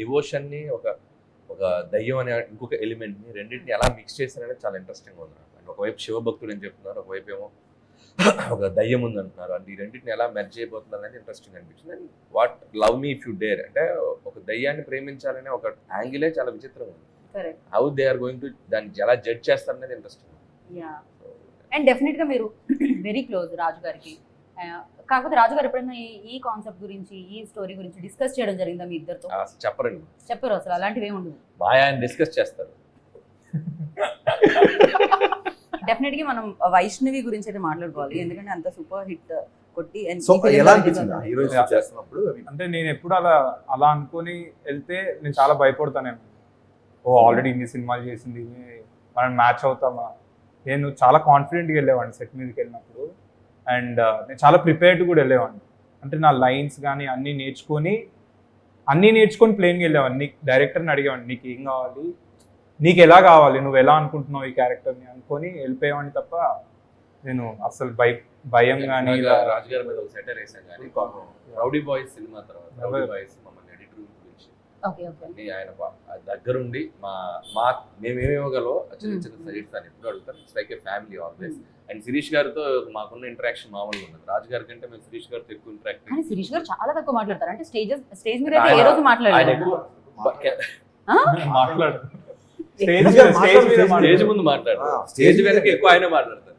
డివోషన్ ని ఒక దయ్యం అనే ఇంకొక ఎలిమెంట్ ని రెండింటిని ఎలా మిక్స్ చేస్తారనేది చాలా ఇంట్రెస్టింగ్ ఉంది. అండ్ ఒకవైపు శివభక్తుడు అని చెప్తున్నారు, ఒకవైపు ఏమో ఒక దయ్యం ఉంది అంటున్నారు. అండ్ ఈ రెండింటిని ఎలా మెర్జ్ చేయబోతున్నారు అనేది ఇంట్రెస్టింగ్ అనిపించింది. And what love me if you dare అంటే ఒక దయ్యాన్ని ప్రేమించాలనే ఒక యాంగిలే చాలా విచిత్రంగా ఉంది. How they are going to దాన్ని ఎలా జడ్జ్ చేస్తారనేది ఇంట్రెస్టింగ్. అండ్ డెఫినెట్ గా మీరు వెరీ క్లోజ్ రాజు గారికి. కాకపోతే రాజు గారు ఎప్పుడైనా ఈ కాన్సెప్ట్ గురించి, ఈ స్టోరీ గురించి డిస్కస్ చేయడం జరిగిందా మీ ఇద్దరితో? చెప్పరు అసలు అలాంటివి ఏమి ఉండదు. ఆయన డిస్కస్ చేస్తారు. డెఫినెట్ గా మనం వైష్ణవి గురించి అయితే మాట్లాడుకోవాలి, ఎందుకంటే అంత సూపర్ హిట్ కొట్టి. అంటే నేను ఎప్పుడు అలా అనుకొని వెళ్తే నేను చాలా భయపడతాను. ఆల్రెడీ ఇన్ని సినిమాలు చేసింది, మనం మ్యాచ్ అవుతామా. నేను చాలా కాన్ఫిడెంట్గా వెళ్ళేవాడిని సెట్ మీదకి వెళ్ళినప్పుడు. అండ్ నేను చాలా ప్రిపేర్డ్ కూడా వెళ్ళేవాడిని. అంటే నా లైన్స్ కానీ అన్నీ నేర్చుకొని ప్లేన్గా వెళ్ళేవాడిని. డైరెక్టర్ని అడిగేవాడిని, నీకు ఏం కావాలి, నీకు ఎలా కావాలి, నువ్వు ఎలా అనుకుంటున్నావు ఈ క్యారెక్టర్ని అనుకొని వెళ్ళిపోయేవాడిని తప్ప నేను అసలు భయం కానీ. రాజుగారి మీద ఒక సెటర్ వేసాం కానీ రౌడీ బాయ్స్ సినిమా తర్వాత రౌడీ బాయ్స్ మమ్మల్ని ఎడిటర్ గురించి ఆయన దగ్గరుండి మేమేమోగలో చిన్న చిన్న సజెస్ట్ అని ఎప్పుడు అడుగుతారు. It's like a family always. And Shirish గారితో మాకున్న ఇంటరాక్షన్ మామూలుగా ఉన్నది. రాజు గారి కంటే మేము శిరీష్ గారితో ఎక్కువ ఇంటరాక్ట్. కానీ శిరీష్ గారు చాలా తక్కువ మాట్లాడతారు. అంటే స్టేజ్ మీద ఏ రోజు మాట్లాడారు? స్టేజ్ ముందు మాట్లాడతారు, స్టేజ్ వెనక ఎక్కువ ఆయన మాట్లాడతారు.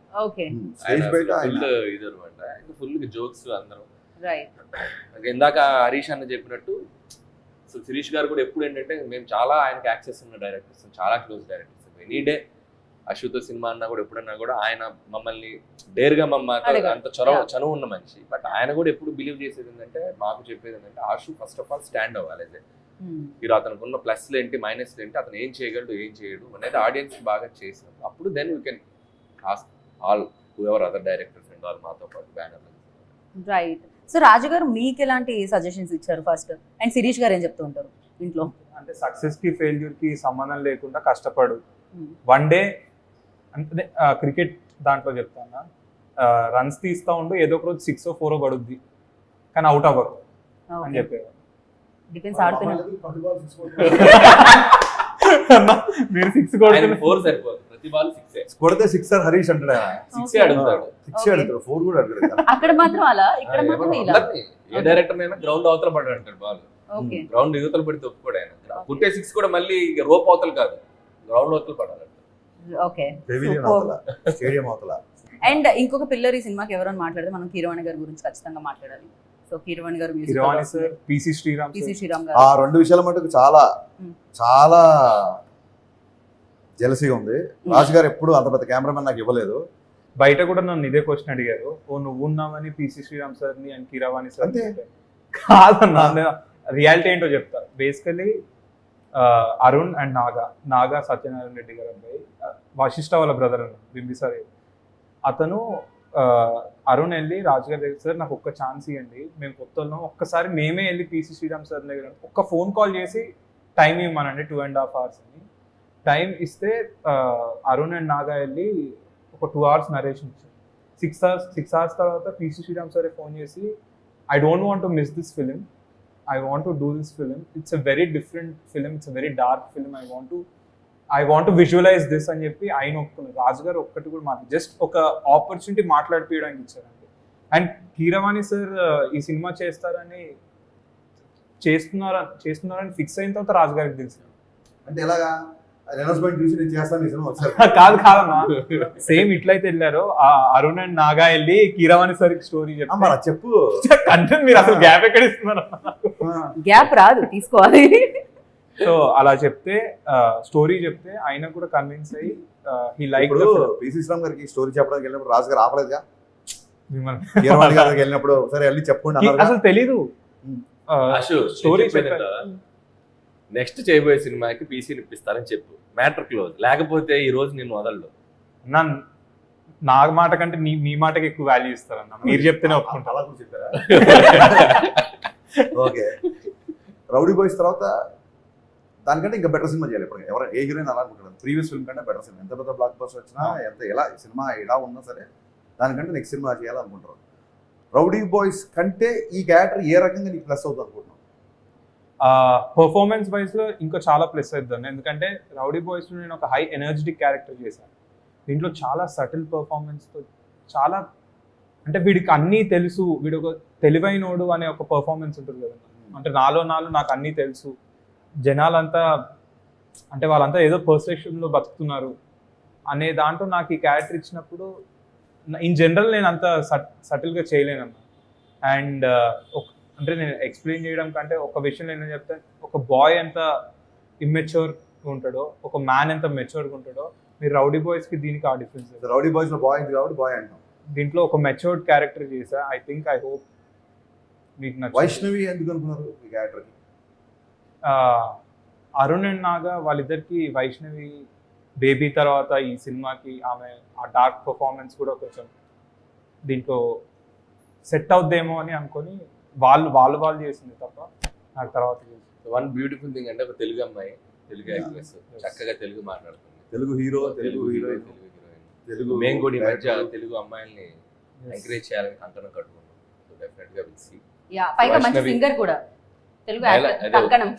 ఇది అనమాట, ఫుల్ జోక్స్ అందరం. ఇందాక హరీష్ అన్న చెప్పినట్టు సో శిరీష్ గారు కూడా ఎప్పుడు ఏంటంటే మేము చాలా ఆయనకి యాక్సెస్ ఉన్న డైరెక్టర్స్, చాలా క్లోజ్ డైరెక్టర్స్. ఎనీ డే అశుతో సినిమా అన్నా కూడా ఎప్పుడన్నా కూడా ఆయన మమ్మల్ని డేర్గా అడగడు. అంత Yeah. చనువు ఉన్న మనిషి. బట్ ఆయన కూడా ఎప్పుడు బిలీవ్ చేసేది ఏంటంటే, మాకు చెప్పేది ఏంటంటే, ఆశు ఫస్ట్ ఆఫ్ ఆల్ స్టాండ్ అవ్వాలి. అదే మీరు అతనికి ఉన్న ప్లస్లు ఏంటి మైనస్లు ఏంటి, అతను ఏం చేయగలడు ఏం చేయడు అనేది ఆడియన్స్ బాగా చేసినాం. అప్పుడు then we can ask all ever other directors and all మాతో పాటు బ్యానర్. రైట్. సో రాజు గారు మీకు ఎలాంటి సజెషన్స్ ఇచ్చారు ఫస్ట్, అండ్ శిరీష్ గారు ఏం చెప్తూ ఉంటారు ఇంట్లో? అంటే సక్సెస్ కి ఫెయిల్యూర్ కి సంబంధం లేకుండా కష్టపడు. వన్ డే అంటే క్రికెట్ దాంట్లో చెప్తాను, రన్స్ తీస్తా ఉండు, ఏదో ఒక రోజు 6 or 4 పడుద్ది, కానీ అవుట్ అవ్వరు అని చెప్పేవారు. డిఫెన్స్ ఆడుతున్నారు. మీరు 6 కొడుతున్నారు, 4 సరిపోదు, ప్రతి బాల్ 6 కొడితే సిక్సర్ హరీష్ అంటాడు ఆయన. 6 అడుగుతాడు. 6 అడుగుతాడు, 4 కూడా అడుగుతాడు. అక్కడ మాత్రం అలా, ఇక్కడ మాత్రం ఇలా. ఏ డైరెక్టర్ అయినా గ్రౌండ్ అవతల పడ్డాడు అంటాడు బాల్, Okay. గ్రౌండ్ యువతలు పడితే ఒప్పుకోడు ఆయన. పుట్టే 6 కూడా మళ్ళీ రోప్ అవతలు కాదు, గ్రౌండ్ అవతలు పడాలి. ఓకే. పెవిలియన్ అవతల, స్టేడియం అవతల. అండ్ ఇంకొక పిల్లర్ ఈ సినిమాకి ఎవరైనా మాట్లాడితే మనం కీరవాణి గారి గురించి ఖచ్చితంగా మాట్లాడాలి. సో కీరవాణి గారు కిరవాణి సార్, పిసి శ్రీరామ్ గారు, ఆ 2 విషయాల మటుకు చాలా చాలా జెలసీగా ఉంది. రాజు గారు ఎప్పుడు అంత పెద్ద కెమెరామెన్ నాకు ఇవ్వలేదు. బయట కూడా నన్ను ఇదే క్వశ్చన్ అడిగారు, ఓ నువ్వు ఉన్నావని పిసి శ్రీరామ్ సార్ ని అండ్ కిరవాణి సార్ అంతే. కాదన్నా, రియాలిటీ ఏంటో చెప్తా. బేసికలీ అరుణ్ అండ్ నాగా సత్యనారాయణ రెడ్డి గారు అబ్బాయి, వశిష్ఠ వాళ్ళ బ్రదర్ అన్న బింబిసార్, అతను అరుణ్ వెళ్ళి రాజు గారి దగ్గర, సార్ నాకు ఒక్క ఛాన్స్ ఇవ్వండి, మేము కొత్తలో ఒక్కసారి మేమే వెళ్ళి పిసి శ్రీరామ్ సార్ దగ్గర ఒక్క ఫోన్ కాల్ చేసి టైం ఇవ్వమనండి 2.5 hours అని. టైం ఇస్తే అరుణ్ అండ్ నాగా వెళ్ళి ఒక 2 hours నరేషన్ ఇచ్చారు. 6 hours తర్వాత పిసి శ్రీరామ్ సార్ ఫోన్ చేసి, I don't want to miss this film, I want to do this film. It's a very different film. It's a very dark film. I want to visualize this అని చెప్పి ఆయన ఒప్పుకున్నారు. రాజు గారు ఒక్కటి కూడా మాకు just ఒక ఆపర్చునిటీ మాట్లాడిపోయడానికి ఇచ్చారండి. అండ్ కీరవాణి సార్ ఈ సినిమా చేస్తున్నారని ఫిక్స్ అయిన తర్వాత రాజు గారికి తెలుసు. అంటే ఎలాగా అనౌన్స్మెంట్ చూసి నేను చేస్తాను ఈ సినిమా ఒకసారి. కాదమ్మా, సేమ్ ఇట్లయితే వెళ్ళారు అరుణ్ అండ్ నాగా వెళ్ళి కీరవాణి సార్ స్టోరీ చెప్పు. కంటెంట్ మీరు అసలు గ్యాప్ ఎక్కడ ఇస్తున్నారు? గ్యాప్ రాదు, తీసుకోవాలి. సో అలా చెప్తే స్టోరీ చెప్తే ఆయన కూడా కన్విన్స్ అయ్యి హీ లైక్. పిసి శ్రీరామ్ గారికి స్టోరీ చెప్పడానికి వెళ్ళినప్పుడు రాజు గారు ఆపలేదుగా, మిమ్మల్ని కీరవాణి గారికి వెళ్ళినప్పుడు సరే వెళ్ళి చెప్పండి అసలు తెలీదు స్టోరీ. నెక్స్ట్ చేయబోయే సినిమాకి పీసీని ఇప్పిస్తారని చెప్పు, మ్యాటర్ క్లోజ్. లేకపోతే ఈ రోజు నేను వదలడు. నా మాట కంటే మీ మాటకి ఎక్కువ వాల్యూ ఇస్తారన్న, మీరు చెప్తేనే ఒప్పుకుంటా. అలా కూడా చెప్పారా? ఓకే. రౌడీ బాయ్స్ తర్వాత దానికంటే ఇంకా బెటర్ సినిమా చేయాలి. ఇప్పుడు ఎవరు ఏ హీరోయిన్ అలా అనుకుంటారు, ప్రీవియస్ ఫిల్మ్ కంటే బెటర్ సినిమా, ఎంత పెద్ద బ్లాక్ బస్టర్ వచ్చినా ఎలా సినిమా ఎలా ఉన్నా సరే దానికంటే నెక్స్ట్ సినిమా చేయాలనుకుంటారు. రౌడీ బాయ్స్ కంటే ఈ క్యారెక్టర్ ఏ రకంగా నీకు ప్లస్ అవుతుంది అనుకుంటున్నావు? పర్ఫార్మెన్స్ వైజ్ లో ఇంకా చాలా ప్లస్ అవుతుంది. ఎందుకంటే రౌడీ బాయ్స్ లో నేను ఒక హై ఎనర్జెటిక్ క్యారెక్టర్ చేశాను. దీంట్లో చాలా సటిల్ పర్ఫార్మెన్స్ తో, చాలా అంటే వీడికి అన్నీ తెలుసు, వీడు ఒక తెలివైనోడు అనే ఒక పర్ఫార్మెన్స్ ఉంటుంది కదా. అంటే నాలో నాకు అన్నీ తెలుసు, జనాలంతా అంటే వాళ్ళంతా ఏదో పర్సెప్షన్లో బతుకుతున్నారు అనే దాంట్లో నాకు ఈ క్యారెక్టర్ ఇచ్చినప్పుడు ఇన్ జనరల్ నేను అంత సటిల్గా చేయలేనన్నా. అండ్ అంటే నేను ఎక్స్ప్లెయిన్ చేయడం కంటే ఒక విషయం నేను చెప్తాను, ఒక బాయ్ ఎంత ఇమ్మెచ్యూర్ ఉంటాడో, ఒక మ్యాన్ ఎంత మెచ్యూర్గా ఉంటాడో, మీరు రౌడీ బాయ్స్కి దీనికి ఆ డిఫరెన్స్. రౌడీ బాయ్స్లో బాయ్ ఉంది కాబట్టి బాయ్ అంటాం. దీంట్లో ఒక మెచ్యూర్డ్ క్యారెక్టర్ చేశా. ఐ హోప్ మీకు నచ్చింది. వైష్ణవి ఎందుకు అనుకున్నారు ఈ క్యారెక్టర్కి? అరుణ్ అండ్ నాగా వాళ్ళిద్దరికి వైష్ణవి బేబీ తర్వాత ఈ సినిమాకి ఆమె ఆ డార్క్ పర్ఫార్మెన్స్ కూడా కొంచెం దీంట్లో సెట్ అవుద్దేమో అని అనుకొని వాళ్ళు చేసింది తప్ప నాకు తర్వాత. వన్ బ్యూటిఫుల్ థింగ్ అంటే ఒక తెలుగు అమ్మాయి, తెలుగు యాక్ట్రెస్, చక్కగా తెలుగు మాట్లాడుతుంది, తెలుగు హీరో, తెలుగు హీరోయిన్, తెలుగు. మేము కూడా ఈ మధ్య తెలుగు అమ్మాయిల్ని ఎంకరేజ్ చేయాలని కంకణం కట్టుకున్నాం. సో డెఫినెట్ గా విల్ సీ. యా, పైగా మంచి సింగర్ కూడా, తెలుగు కంకణం.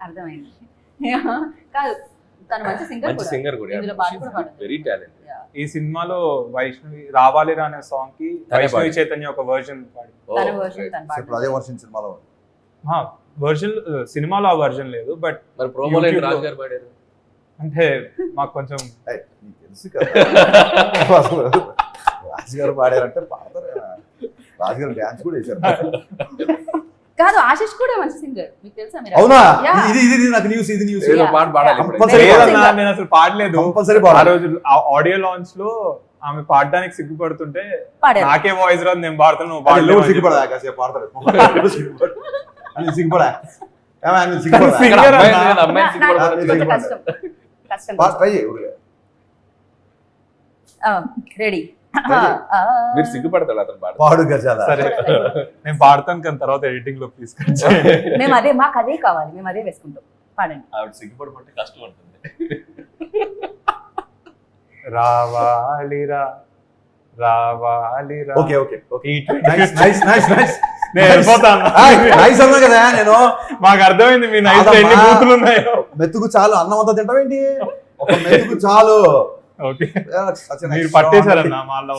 అర్థమైంది. కాదు, తను మంచి సింగర్ కూడా, ఇందులో పాట కూడా పాడుతుంది. Very talented. ఈ సినిమాలో వైష్ణవి రావాలి రా అనే సాంగ్ కి వైష్ణవి చైతన్య ఒక వర్జన్ పాడి, తన వర్షన్ తన పాట. ఇప్పుడు అదే వర్షన్ సినిమాలో వర్జన్ సినిమాలో ఆ వర్జన్ లేదు, బట్ మరి ప్రోమోలో రాజు గారు పాడారు అంటే మాకు కొంచెం నీకు తెలుసు కదా. రాజు గారు పాడారంటే పాడతారు, రాజు గారు డ్యాన్స్ కూడా వేశారు. కాదు ఆశిష్ కూడా మంచి సింగర్, మీకు తెలుసా? మీరు అవునా? Yeah. ఇది నాకు న్యూస్, ఇది న్యూస్. ఏదో Yeah. పాట పాడాలి ఇప్పుడు. Compulsory లేదన్నా, నేను అసలు పాడలేదు. కంపల్సరీ ఆ పాడాలి. రోజు ఆడియో లాంచ్ లో ఆమె పాడడానికి సిగ్గుపడుతుంటే పాడారు. నాకే వాయిస్ రాదు, నేను పాడుతాను, నువ్వు లోడ్ పాడలేవు సిగ్గుపడా కాసేపు పాడతాడు. అని సిగ్గుపడా సిగ్గుపడా Singer అమ్మాయిని అన్నా. నేను అమ్మాయిని సిగ్గుపడమని కొంచెం చెప్పాను. కష్టం కష్టం. ట్రై చేయి. రెడీ? మీరు సిగ్గుపడతాడు అతను పాట. పాడు గజాల. సరే నేను పాడతాను, కానీ తర్వాత ఎడిటింగ్ లో తీసుకొచ్చి మేము అదే, మాకు అదే కావాలి, మేము అదే వేసుకుంటాం. పాడండి. ఆవిడ సిగ్గుపడమంటే కష్టం ఉంటుంది. రావాలిరా రావాలిరా. Okay okay okay. ఈ నైస్ నైస్ నైస్ నైస్. నేను వెళ్ళిపోతాను. నైస్ అన్నా కదా నేను. మాకు అర్థమైంది మీ నైట్ లో ఎన్ని కాదమ్మా. బూతులు ఉన్నాయో. మెతుకు చాలు, అన్నం అంతా తింటావేంటి? ఒక మెతుకు చాలు. ఓకే, మీరు పట్టేశారన్న మాలో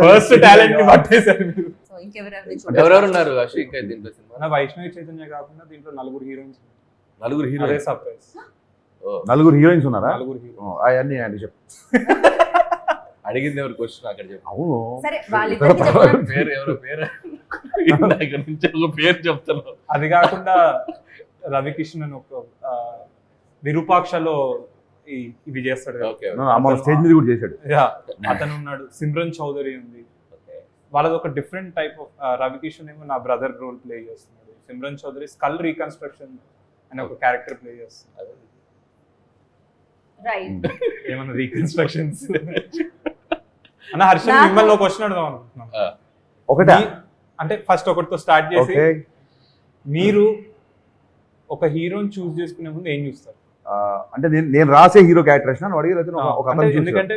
ఫస్ట్ టాలెంట్ ని పట్టేశారు మీరు. సో ఇంకెవరెవరిని చూడండి. ఎవరెవరు ఉన్నారు అశ్విక్ ఇంకా దీంట్లో సినిమా? మన వైష్ణవి చైతన్య కాకుండా దీంట్లో నలుగురు హీరోయిన్స్. నలుగురు అదే హీరోయిన్స్. సర్ప్రైజ్. నలుగురు హీరోయిన్స్ ఉన్నారా? నలుగురు హీరో. అవన్నీ అండి చెప్పు. అడిగింది ఎవరు క్వశ్చన్ అక్కడ చెప్పు. అవును. సరే వాళ్ళిద్దరికి చెప్పండి. పేరు ఎవరో పేరు ఇందాక నుంచి ఒక పేరు చెప్తాను. అది కాకుండా రవికిషన్ అని ఒక విరూపాక్షలో ఇవి చేస్తాడు కదా. ఓకే మన స్టేజ్ మీద కూడా చేశాడు. యా, అతను ఉన్నాడు. సిమ్రన్ చౌదరి ఉంది. వాళ్ళది ఒక డిఫరెంట్ టైప్ ఆఫ్. రవికిషన్ ఏమో నా బ్రదర్ రోల్ ప్లే చేస్తున్నాడు. సిమ్రన్ చౌదరి స్కల్ రీకన్స్ట్రక్షన్ అనే ఒక క్యారెక్టర్ ప్లే చేస్తున్నాడు. రైట్. ఏమన్నా రీకన్స్ట్రక్షన్స్ అన్న. హర్షల్, మిమ్మల్ని ఒక క్వశ్చన్ అడుగుదాం అనుకుంటున్నాం. ఒకటే అంటే ఫస్ట్ ఒకటితో స్టార్ట్ చేసి, ఓకే. మీరు ఒక హీరోని చూస్ చేసుకునే ముందు ఏం చూస్తారు? అంటే నేను రాసే హీరో క్యారెక్టరేషన్ అని అడిగి అయితే ఒక అంటే అతను ఎందుకంటే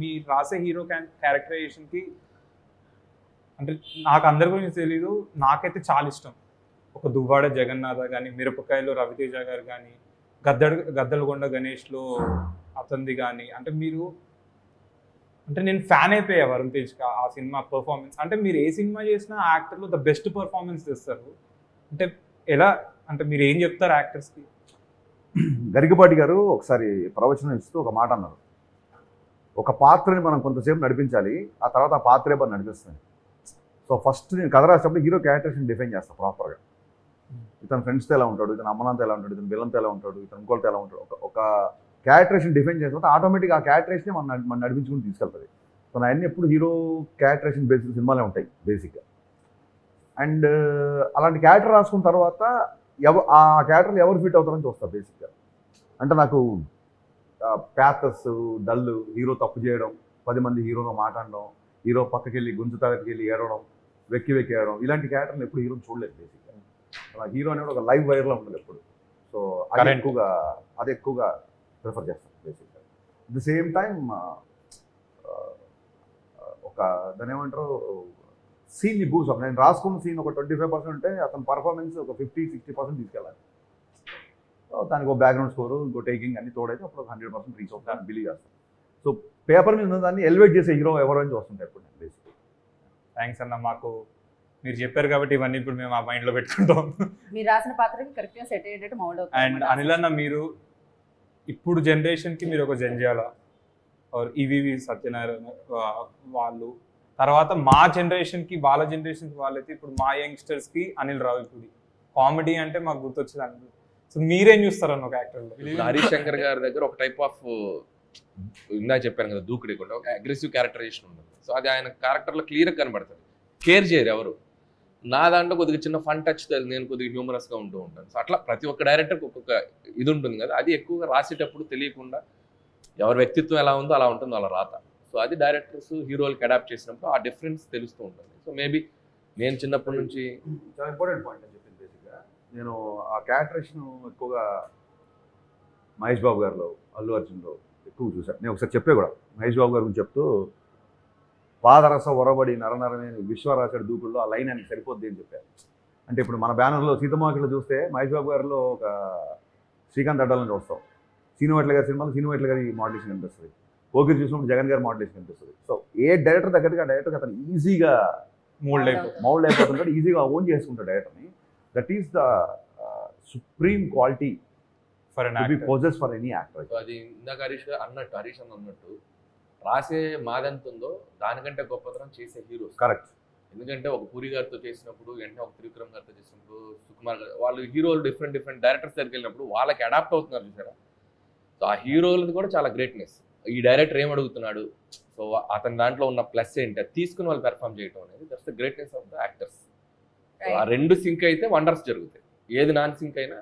మీ రాసే హీరో క్యారెక్టరైజేషన్ కి, అంటే నాకు అందరి గురించి తెలీదు, నాకైతే చాలా ఇష్టం. ఒక దువ్వాడ జగన్నాథ కానీ, మిరపకాయలో రవితేజ గారు కానీ, గద్దలగొండ గణేష్లో అతనిది కానీ, అంటే మీరు, అంటే నేను ఫ్యాన్ అయిపోయా వరుణ్ తేజ్ ఆ సినిమా పర్ఫార్మెన్స్. అంటే మీరు ఏ సినిమా చేసినా ఆ యాక్టర్లో ద బెస్ట్ పర్ఫార్మెన్స్ తెస్తారు. అంటే ఎలా, అంటే మీరు ఏం చెప్తారు యాక్టర్స్కి? గరికపాటి గారు ఒకసారి ప్రవచనం ఇస్తూ ఒక మాట అన్నారు. ఒక పాత్రని మనం కొంతసేపు నడిపించాలి, ఆ తర్వాత ఆ పాత్రే మనం నడిపిస్తుంది. సో ఫస్ట్ నేను కథ రాసేటప్పుడు హీరో క్యారెక్టర్స్ని డిఫైన్ చేస్తాను ప్రాపర్గా. ఇతను ఫ్రెండ్స్తో ఎలా ఉంటాడు, ఇతను అమ్మనంతో ఎలా ఉంటాడు, ఇతను విలన్తో ఎలా ఉంటాడు, ఇతను ఇంకోటితో ఎలా ఉంటాడు. ఒక క్యారెక్టరేషన్ డిఫైన్ చేసిన తర్వాత ఆటోమేటిక్గా ఆ క్యారెక్టరేషనే మనం నడిపించుకుని తీసుకెళ్తుంది. సో నా అన్ని ఎప్పుడు హీరో క్యారెక్టరేషన్ బేసిక్ సినిమాలే ఉంటాయి బేసిక్గా. అండ్ అలాంటి క్యారెక్టర్ రాసుకున్న తర్వాత ఆ క్యారెక్టర్లు ఎవరు ఫిట్ అవుతారని చూస్తారు బేసిక్గా. అంటే నాకు ప్యాథస్, డల్, హీరో తప్పు చేయడం, 10 మంది హీరోతో మాట్లాడడం, హీరో పక్కకి వెళ్ళి గుంజు తగ్గకి వెళ్ళి ఏడవడం, వెక్కి ఏడవడం, ఇలాంటి క్యారెక్టర్లు ఎప్పుడు హీరోని చూడలేదు బేసిక్గా. నాకు హీరో అనేది ఒక లైవ్ వైర్లో ఉంటుంది ఎప్పుడు. సో అది ఎక్కువగా ప్రిఫర్ చేస్తాను బేసిక్గా. అట్ ద సేమ్ టైం ఒక దాని ఏమంటారు, సీన్ని బూస్ అప్. నేను రాసుకున్న సీన్ ఒక 25% ఉంటే అతని పర్ఫార్మెన్స్ ఒక 50-60% తీసుకెళ్ళాలి. దానికి ఒక బ్యాక్గ్రౌండ్ స్కోరు, ఇంకో టేకింగ్ అన్ని తోడైతే అప్పుడు ఒక 100% రీచ్ అవుతాను బిలీవ్ చేస్తాను. సో పేపర్ మీద ఉన్న దాన్ని ఎలివేట్ చేసే హీరో ఎవరో అని చూస్తుంటాయి ఎప్పుడు నేను బేసిక్గా. థ్యాంక్స్ అన్న, మాకు మీరు చెప్పారు కాబట్టి ఇవన్నీ ఇప్పుడు మేము ఆ మైండ్లో పెట్టుకుంటాం. మీరు రాసిన పాత్రకి కరెక్ట్గా సెట్ అయ్యేటట్టు మౌల్డ్ అవుతుంది. అండ్ అనిల్ అన్న, మీరు ఇప్పుడు జనరేషన్కి మీరు ఒక జంజాల ఆర్ ఈవీవి సత్యనారాయణ వాళ్ళు, తర్వాత మా జనరేషన్కి వాళ్ళ జనరేషన్కి వాళ్ళైతే ఇప్పుడు మా యంగ్స్టర్స్కి అనిల్ రావిపూడి. కామెడీ అంటే మాకు గుర్తొచ్చేది అనిల్. సో మీరేం చూస్తారన్న ఒక యాక్టర్లో? హరీష్ శంకర్ గారి దగ్గర ఒక టైప్ ఆఫ్, ఇందా చెప్పాను కదా, దూకుడికుండా ఒక అగ్రెసివ్ క్యారెక్టరైజేషన్ ఉంటుంది. సో అది ఆయన క్యారెక్టర్లో క్లియర్గా కనబడుతుంది. కేర్ చేయరు ఎవరు. నా దాంట్లో కొద్దిగా చిన్న ఫన్ టచ్, నేను కొద్దిగా హ్యూమరస్గా ఉంటూ ఉంటాను. సో అట్లా ప్రతి ఒక్క డైరెక్టర్కి ఒక్కొక్క ఇది ఉంటుంది కదా, అది ఎక్కువగా రాసేటప్పుడు తెలియకుండా ఎవరి వ్యక్తిత్వం ఎలా ఉందో అలా ఉంటుందో అలా రాత. సో అది డైరెక్టర్స్ హీరోలకి అడాప్ట్ చేసినప్పుడు ఆ డిఫరెన్స్ తెలుస్తూ ఉంటుంది. సో మేబీ నేను చిన్నప్పటి నుంచి చాలా ఇంపార్టెంట్ పాయింట్ అని చెప్పింది బేసిక్గా. నేను ఆ క్యారెక్టరేషన్ ఎక్కువగా మహేష్ బాబు గారిలో, అల్లు అర్జున్లో ఎక్కువ చూశాను. నేను ఒకసారి చెప్పే కూడా మహేష్ బాబు గారి గురించి చెప్తూ, పాదరస ఒరబడి నరనరమే విశ్వరాశడి దూకుల్లో ఆ లైన్ ఆయనకి సరిపోద్ది అని చెప్పారు. అంటే ఇప్పుడు మన బ్యానర్లో సీతమ్మకిలో చూస్తే మహేష్ బాబు గారిలో ఒక శ్రీకాంత్ అడ్డాలని చూస్తాం. సీనువెట్ల గారి సినిమాలో సీనువెట్ల గారి మోడలేషన్ కనిపిస్తుంది. పోకిరి చూసినప్పుడు జగన్ గారి మోడలేషన్ కనిపిస్తుంది. సో ఏ డైరెక్టర్ దగ్గరగా డైరెక్టర్ అతను ఈజీగా మౌల్డ్ అయిపోతుంటాడు, ఈజీగా ఓన్ చేసుకుంటాడు డైరెక్టర్ని. That is the supreme quality for to be possess for any actor. So అది ఇందాక హరీష్ అన్నట్టు రాసే మాదెంత ఉందో దానికంటే గొప్పతనం చేసే హీరోస్. కరెక్ట్. ఎందుకంటే ఒక పూరి గారితో చేసినప్పుడు వెంటనే ఒక త్రివిక్రమ్ గారితో చేసినప్పుడు సుకుమార్ గారు వాళ్ళు హీరోలు డిఫరెంట్ డైరెక్టర్స్ దగ్గరికి వెళ్ళినప్పుడు వాళ్ళకి అడాప్ట్ అవుతున్నారు చూసారా. సో ఆ హీరోలది కూడా చాలా గ్రేట్నెస్. ఈ డైరెక్టర్ ఏం అడుగుతున్నాడు, సో అతని దాంట్లో ఉన్న ప్లస్ ఏంటి అది తీసుకుని వాళ్ళు పెర్ఫామ్ చేయడం అనేది that's the greatness of the actors. ఆ రెండు సింక్ అయితే వండర్స్ జరుగుతాయి, ఏది నాన్ సింక్ అయినా.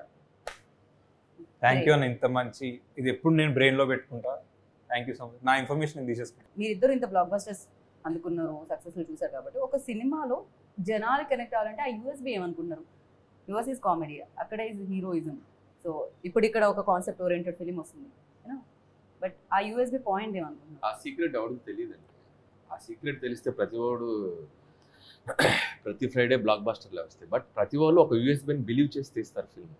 థ్యాంక్ యూ అన్న, ఇంత మంచి ఇది ఎప్పుడు నేను బ్రెయిన్లో పెట్టుకుంటా. Thank you so much. నా ఇన్ఫర్మేషన్ తీసేసుకుంటా. మీరిద్దరు ఇంత బ్లాక్ బస్టర్స్ అందుకున్నారు, సక్సెస్ఫుల్ చూసారు కాబట్టి ఒక సినిమాలో జనాలు కనెక్ట్ అవ్వాలంటే ఆ యూఎస్బి ఏమనుకుంటున్నారు? యూఎస్ ఈజ్ కామెడీ, అక్కడ ఈజ్ హీరోయిజం. సో ఇప్పుడు ఇక్కడ ఒక కాన్సెప్ట్ ఓరియంటెడ్ ఫిలిం వస్తుంది, బట్ ఆ యూఎస్బి పాయింట్ ఏమనుకుంటున్నారు? ఆ సీక్రెట్ ఎవరికి తెలియదండి. ఆ సీక్రెట్ తెలిస్తే ప్రతి ఫ్రైడే బ్లాక్ బస్టర్లు వస్తాయి. బట్ ప్రతి వాళ్ళు ఒక యూఎస్బీని బిలీవ్ చేసి తీస్తారు ఫిల్మ్.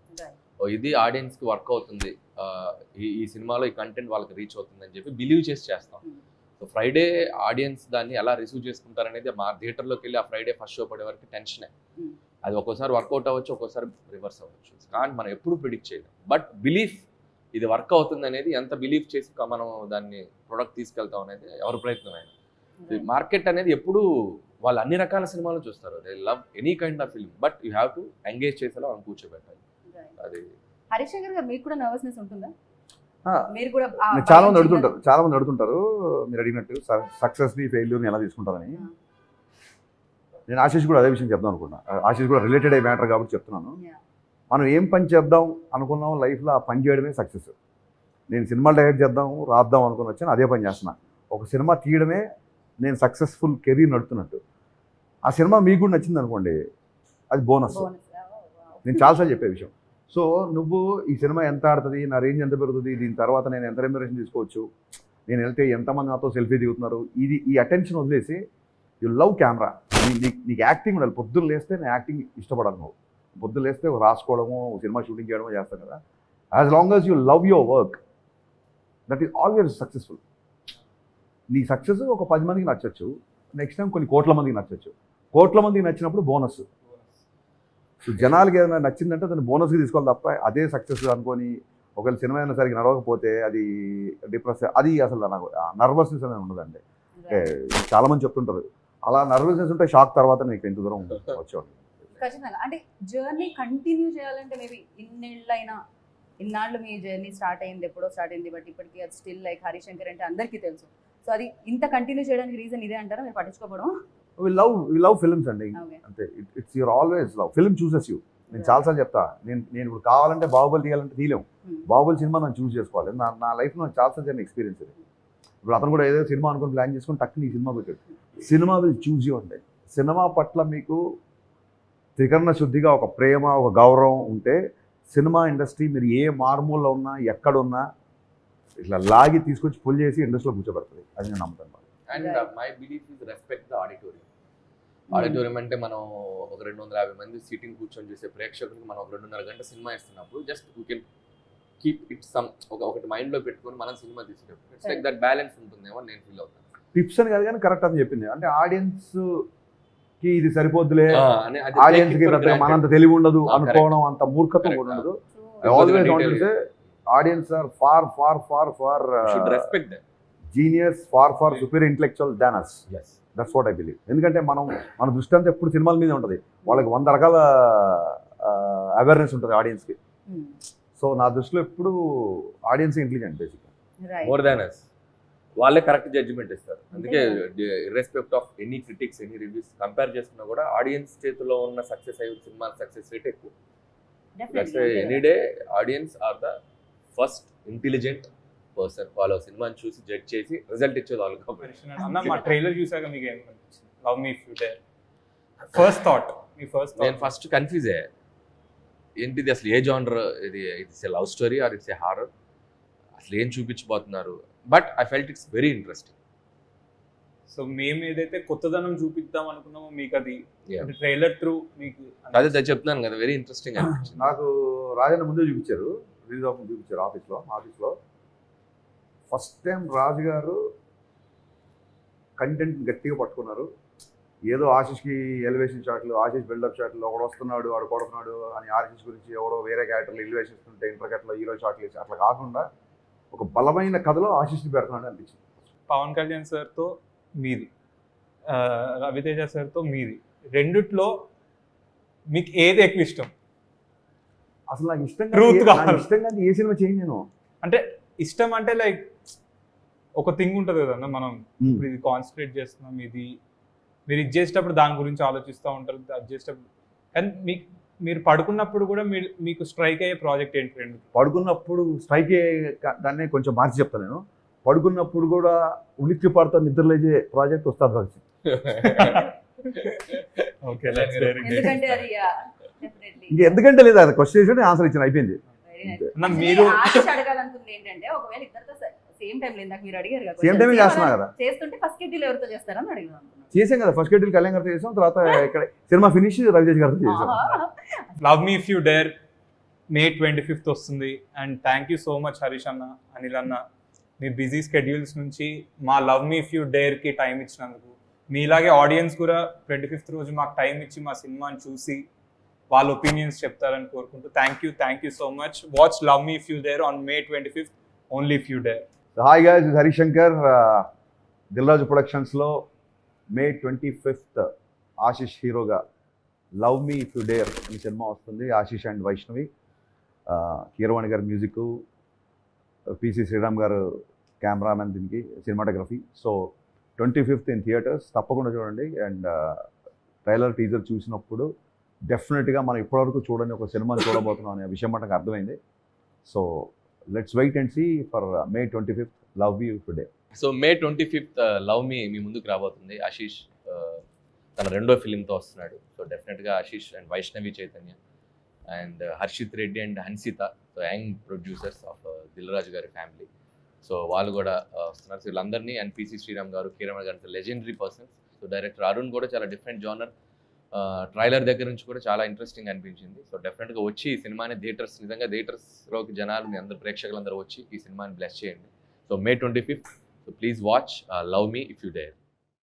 ఇది ఆడియన్స్కి వర్క్ అవుతుంది, ఈ సినిమాలో ఈ కంటెంట్ వాళ్ళకి రీచ్ అవుతుంది అని చెప్పి బిలీవ్ చేసి చేస్తాం. సో ఫ్రైడే ఆడియన్స్ దాన్ని ఎలా రిసీవ్ చేసుకుంటారనేది మా థియేటర్లోకి వెళ్ళి ఆ ఫ్రైడే ఫస్ట్ షో పడే వరకు టెన్షనే. అది ఒక్కోసారి వర్కౌట్ అవ్వచ్చు, ఒక్కోసారి రివర్స్ అవ్వచ్చు, కానీ మనం ఎప్పుడు ప్రిడిక్ట్ చేయలేం. బట్ బిలీఫ్ ఇది వర్క్ అవుతుంది అనేది, ఎంత బిలీవ్ చేసి మనం దాన్ని ప్రొడక్ట్ తీసుకెళ్తాం అనేది ఎవరి ప్రయత్నం అయినా. మార్కెట్ అనేది ఎప్పుడు వాళ్ళు అన్ని రకాల సినిమాలు చూస్తారు, they love any kind of film, but you have to engage చేసేలా వాళ్ళు కూర్చోబెట్టాలి. అది హరిశంకర్ గారు మీకు కూడా నర్వస్నెస్ ఉంటుందా? ఆ, మీరు కూడా చాలా మంది అడుగుతుంటారు మీరు అడిగినట్టు సక్సెస్ని ఫెయిల్యూర్ని ఎలా తీసుకుంటారని. నేను ఆశీష్ కూడా అదే విషయం చెప్దాం అనుకున్నా. ఆశీష్ కూడా రిలేటెడ్ అయ్యే మ్యాటర్ కాబట్టి చెప్తున్నాను. మనం ఏం పని చేద్దాం అనుకున్నాం లైఫ్లో ఆ పని చేయడమే సక్సెస్. నేను సినిమాలు డైరెక్ట్ చేద్దాం రాద్దాం అనుకుని వచ్చాను, అదే పని చేస్తున్నా. ఒక సినిమా తీయడమే నేను సక్సెస్ఫుల్ కెరీర్ నడుపుతున్నట్టు. ఆ సినిమా మీకు కూడా నచ్చింది అనుకోండి, అది బోనస్. నేను చాలాసార్లు చెప్పే విషయం. సో నువ్వు ఈ సినిమా ఎంత ఆడుతుంది, నా రేంజ్ ఎంత పెరుగుతుంది, దీని తర్వాత నేను ఎంత రెమ్యునరేషన్ తీసుకోవచ్చు, నేను వెళ్తే ఎంతమంది నాతో సెల్ఫీ దిగుతున్నారు, ఈ అటెన్షన్ వదిలేసి యు లవ్ కెమెరా. నీకు యాక్టింగ్ ఉండాలి. పొద్దున్న లేస్తే నేను యాక్టింగ్ ఇష్టపడాలి. నువ్వు పొద్దున్న లేస్తే రాసుకోవడము, సినిమా షూటింగ్ చేయడమో చేస్తాను కదా. As long as you love your work, that is always successful. నీ సక్సెస్ ఒక 10 మందికి నచ్చచ్చు, నెక్స్ట్ టైం కొన్ని కోట్ల మందికి నచ్చచ్చు. కోట్ల మందికి నచ్చినప్పుడు బోనస్. సో జనాలకి ఏదైనా నచ్చిందంటే దాన్ని బోనస్గా తీసుకోవాలి తప్ప అదే సక్సెస్ అనుకొని ఒకవేళ సినిమా అయినా సరిగ్గా నడవకపోతే అది డిప్రెస్, అది అసలు నాకు నర్వస్నెస్ అనేది ఉండదండి. చాలామంది చెప్తుంటారు అలా నర్వస్నెస్ ఉంటే షాక్ తర్వాత నీకు ఎంత దూరం వచ్చేవాడు. ఖచ్చితంగా. అంటే జర్నీ కంటిన్యూ చేయాలంటే మేబీ ఇన్నాళ్ళు మీ జర్నీ స్టార్ట్ అయింది, ఎప్పుడో స్టార్ట్ అయింది, బట్ ఇప్పటికీ అది స్టిల్ లైక్ హరిశంకర్ అంటే అందరికీ తెలుసు. సో అది ఇంత కంటిన్యూ చేయడానికి రీజన్ ఇదే అంటారా, మీరు పట్టించుకోవడం? వి లవ్ ఫిల్మ్స్ అండి, అంతే. It's your always love. Film chooses you. నేను చాలాసార్లు చెప్తా, నేను ఇప్పుడు కావాలంటే బాహుబలి తీయాలంటే తీయలేము. బాహుబలి సినిమా నన్ను చూస్ చేసుకోవాలి. నా లైఫ్లో నాకు చాలాసార్లు జరిగిన ఎక్స్పీరియన్స్ ఇది. ఇప్పుడు అతను కూడా ఏదో సినిమా అనుకుని ప్లాన్ చేసుకుని టక్కుని ఈ సినిమా పెట్టాడు. సినిమా విల్ చూజ్ యూ అంటే సినిమా పట్ల మీకు త్రికరణ శుద్ధిగా ఒక ప్రేమ, ఒక గౌరవం ఉంటే సినిమా ఇండస్ట్రీ మీరు ఏ మార్మూల్లో ఉన్నా ఎక్కడున్నా ఇట్లా లాగి తీసుకొచ్చి పుల్ చేసి ఇండస్ట్రీలో కూర్చోబెడుతుంది. అది నేను నమ్ముతాను. And my belief is respect the auditorium. Auditorium అంటే మనం ఒక 250 మంది సీటింగ్ కూర్చొని చూసే ప్రేక్షకులకు మనం ఒక 2.5 గంట సినిమా ఇస్తున్నప్పుడు just you can keep it some ఒకటి మైండ్లో పెట్టుకొని మనం సినిమా తీసేటప్పుడు ఇట్స్ లైక్ దట్ బ్యాలెన్స్ ఉంటుందేమో నేను ఫీల్ అవుతాను. టిప్స్ అని కాదు కానీ కరెక్ట్ అని చెప్పింది. అంటే ఆడియన్స్కి ఇది సరిపోద్దులే, ఆడియన్స్కి మనంత తెలివి ఉండదు అనుకోవడం, అంత మూర్ఖత్వం కూడా ఉండదు. Always want to say audience are far far far far respect them, genius, far superior intellectual than us. That's what I believe. ఎందుకంటే మన దృష్టి అంతా ఎప్పుడు సినిమాల మీద ఉంటుంది. వాళ్ళకి 100 రకాల అవేర్నెస్ ఉంటుంది ఆడియన్స్కి. సో నా దృష్టిలో ఎప్పుడు ఆడియన్స్ ఇంటెలిజెంట్ బేసిక్గా, మోర్ దాన్ us. వాళ్ళే కరెక్ట్ జడ్జిమెంట్ ఇస్తారు. అందుకే irrespective of any critics, any reviews compare చేసుకున్నా కూడా ఆడియన్స్ చేతిలో ఉన్న సక్సెస్ అయ్యే సినిమా సక్సెస్ రేట్ ఎక్కువ. Any day audience are the first intelligent person. వాళ్ళ సినిమాని చూసి జడ్జ్ చేసి రిజల్ట్ ఇచ్చేది వాళ్ళు. అన్న మా ట్రైలర్ చూసాక మీకు ఏమనిపించింది? Love me if you dare. First thought, మీ ఫస్ట్ థాట్. నేను ఫస్ట్ కన్ఫ్యూజ్ అయ్యా, ఏంటిది అసలు ఏ జానర్ ఇది? It's a love story or it's a horror? అసలు ఏం చూపించబోతున్నారు? But I felt it's very interesting. So మేము ఏదైతే కొత్తదనం చూపిద్దాం అనుకున్నామో మీకు అది ట్రైలర్ త్రూ మీకు అదే చెప్తున్నాను కదా, వెరీ ఇంట్రెస్టింగ్ అనిపించింది. నాకు రాజన్న ముందే చూపించారు, రిలీజ్ ఆఫ్ చూపించారు ఆఫీస్లో. ఫస్ట్ టైం రాజు గారు కంటెంట్ గట్టిగా పట్టుకున్నారు. ఏదో ఆశీష్కి ఎలివేషన్ షాట్లు, ఆశీష్ బిల్డప్ షాట్లు, ఒకడు వస్తున్నాడు వాడు కొడుతున్నాడు అని ఆశీష్ గురించి ఎవడో వేరే క్యారెక్టర్లు ఎలివేషన్ ఇస్తుంటే ఇంటర్కట్లో హీరో షాట్లు వేసి అట్లా కాకుండా ఒక బలమైన కథలో ఆశీష్ని పెడుతున్నాడు అనిపించింది. పవన్ కళ్యాణ్ సార్తో మీది, రవితేజ సార్తో మీది, రెండిట్లో మీకు ఏది ఎక్కువ ఇష్టం? అసలు నాకు ఇష్టం Truth కాదు, నాకు కావాలి. ఇష్టం కాదు ఏ సినిమా చేయను నేను. అంటే ఇష్టం అంటే లైక్ ఒక థింగ్ ఉంటుంది కదన్నా, మనం ఇప్పుడు ఇది కాన్సన్ట్రేట్ చేస్తున్నాం, ఇది మీరు ఇది చేసేటప్పుడు దాని గురించి ఆలోచిస్తూ ఉంటారు, అది చేసేటప్పుడు. కానీ మీరు పడుకున్నప్పుడు కూడా మీకు స్ట్రైక్ అయ్యే ప్రాజెక్ట్ ఏంటి? రెండు పడుకున్నప్పుడు స్ట్రైక్ దాన్ని కొంచెం మార్చి చెప్తాను నేను. పడుకున్నప్పుడు కూడా ఉలిక్కి పడుతూ నిద్రలేచే ప్రాజెక్ట్ ఉస్తాద్ భగత్ సింగ్. ఓకే, ఎందుకంటే అది డెఫినెట్లీ ఇంక ఎందుకంటే లేదు, అది క్వశ్చన్ ఆన్సర్ ఇచ్చిన అయిపోయింది. మీరు ఆశిష్ అడగాలనుకుంది ఏంటంటే ఒకవేళ ఇద్దరితో సేమ్ టైం లేదు, మీరు అడిగారు కదా సేమ్ టైం చేస్తున్నా కదా, చేస్తుంటే ఫస్ట్ షెడ్యూల్ ఎవరితో చేస్తారని అడిగాను అనుకున్నాను. చేసాం కదా. ఫస్ట్ షెడ్యూల్ కళ్యాణ్ గారితో చేసాం, తర్వాత ఇక్కడ సినిమా ఫినిష్ రవితేజ్ గారితో చేసాం. Love me if you dare May 25th వస్తుంది. And thank you so much Harish అన్న, అనిల్ అన్న, మీ బిజీ స్కెడ్యూల్స్ నుంచి మా లవ్ మీ ఇఫ్ యూ డేర్కి టైం ఇచ్చినందుకు. మీలాగే ఆడియన్స్ కూడా 25th రోజు మాకు టైం ఇచ్చి మా సినిమాని చూసి వాళ్ళ ఒపీనియన్స్ చెప్తారని కోరుకుంటూ thank you so much. Watch love me if you dare on May 25th, only if you dare. Hi guys, Harishankar. Dil Raju ప్రొడక్షన్స్లో May 25th ఆశిష్ హీరోగా love me if you dare ఈ సినిమా వస్తుంది. ఆశిష్ అండ్ వైష్ణవి, కీరవాణి గారి మ్యూజిక్, పిసి శ్రీరామ్ గారు కెమెరామెన్, దీనికి cinematography. So 25th in theatres, తప్పకుండా చూడండి. అండ్ ట్రైలర్ టీజర్ చూసినప్పుడు డెఫినెట్గా మనం ఇప్పటివరకు చూడని ఒక సినిమాని చూడబోతున్నాం అనే విషయం మనకు అర్థమైంది. So let's wait and see for May 25th love you today. So May 25th love me మీ ముందుకు రాబోతుంది. ఆశీష్ తన రెండో ఫిలింతో వస్తున్నాడు. సో డెఫినెట్గా Ashish and Vaishnavi Chaitanya and Harshit Reddy and Hansitha, so young producers of Dil Raju గారి ఫ్యామిలీ, సో వాళ్ళు కూడా వస్తున్నారు. సో వీళ్ళందరినీ, అండ్ పిసి శ్రీరామ్ గారు, కీరవాణి గారు, legendary persons. So director Arun కూడా చాలా డిఫరెంట్ జానర్. ట్రైలర్ దగ్గర నుంచి కూడా చాలా ఇంట్రెస్టింగ్ అనిపించింది. సో డెఫినెట్గా వచ్చి ఈ సినిమాని నిజంగా థియేటర్స్లోకి జనాలు, మీ అందరు ప్రేక్షకులందరూ వచ్చి ఈ సినిమాని బ్లెస్ చేయండి. So May 25th, so please watch love me if you dare.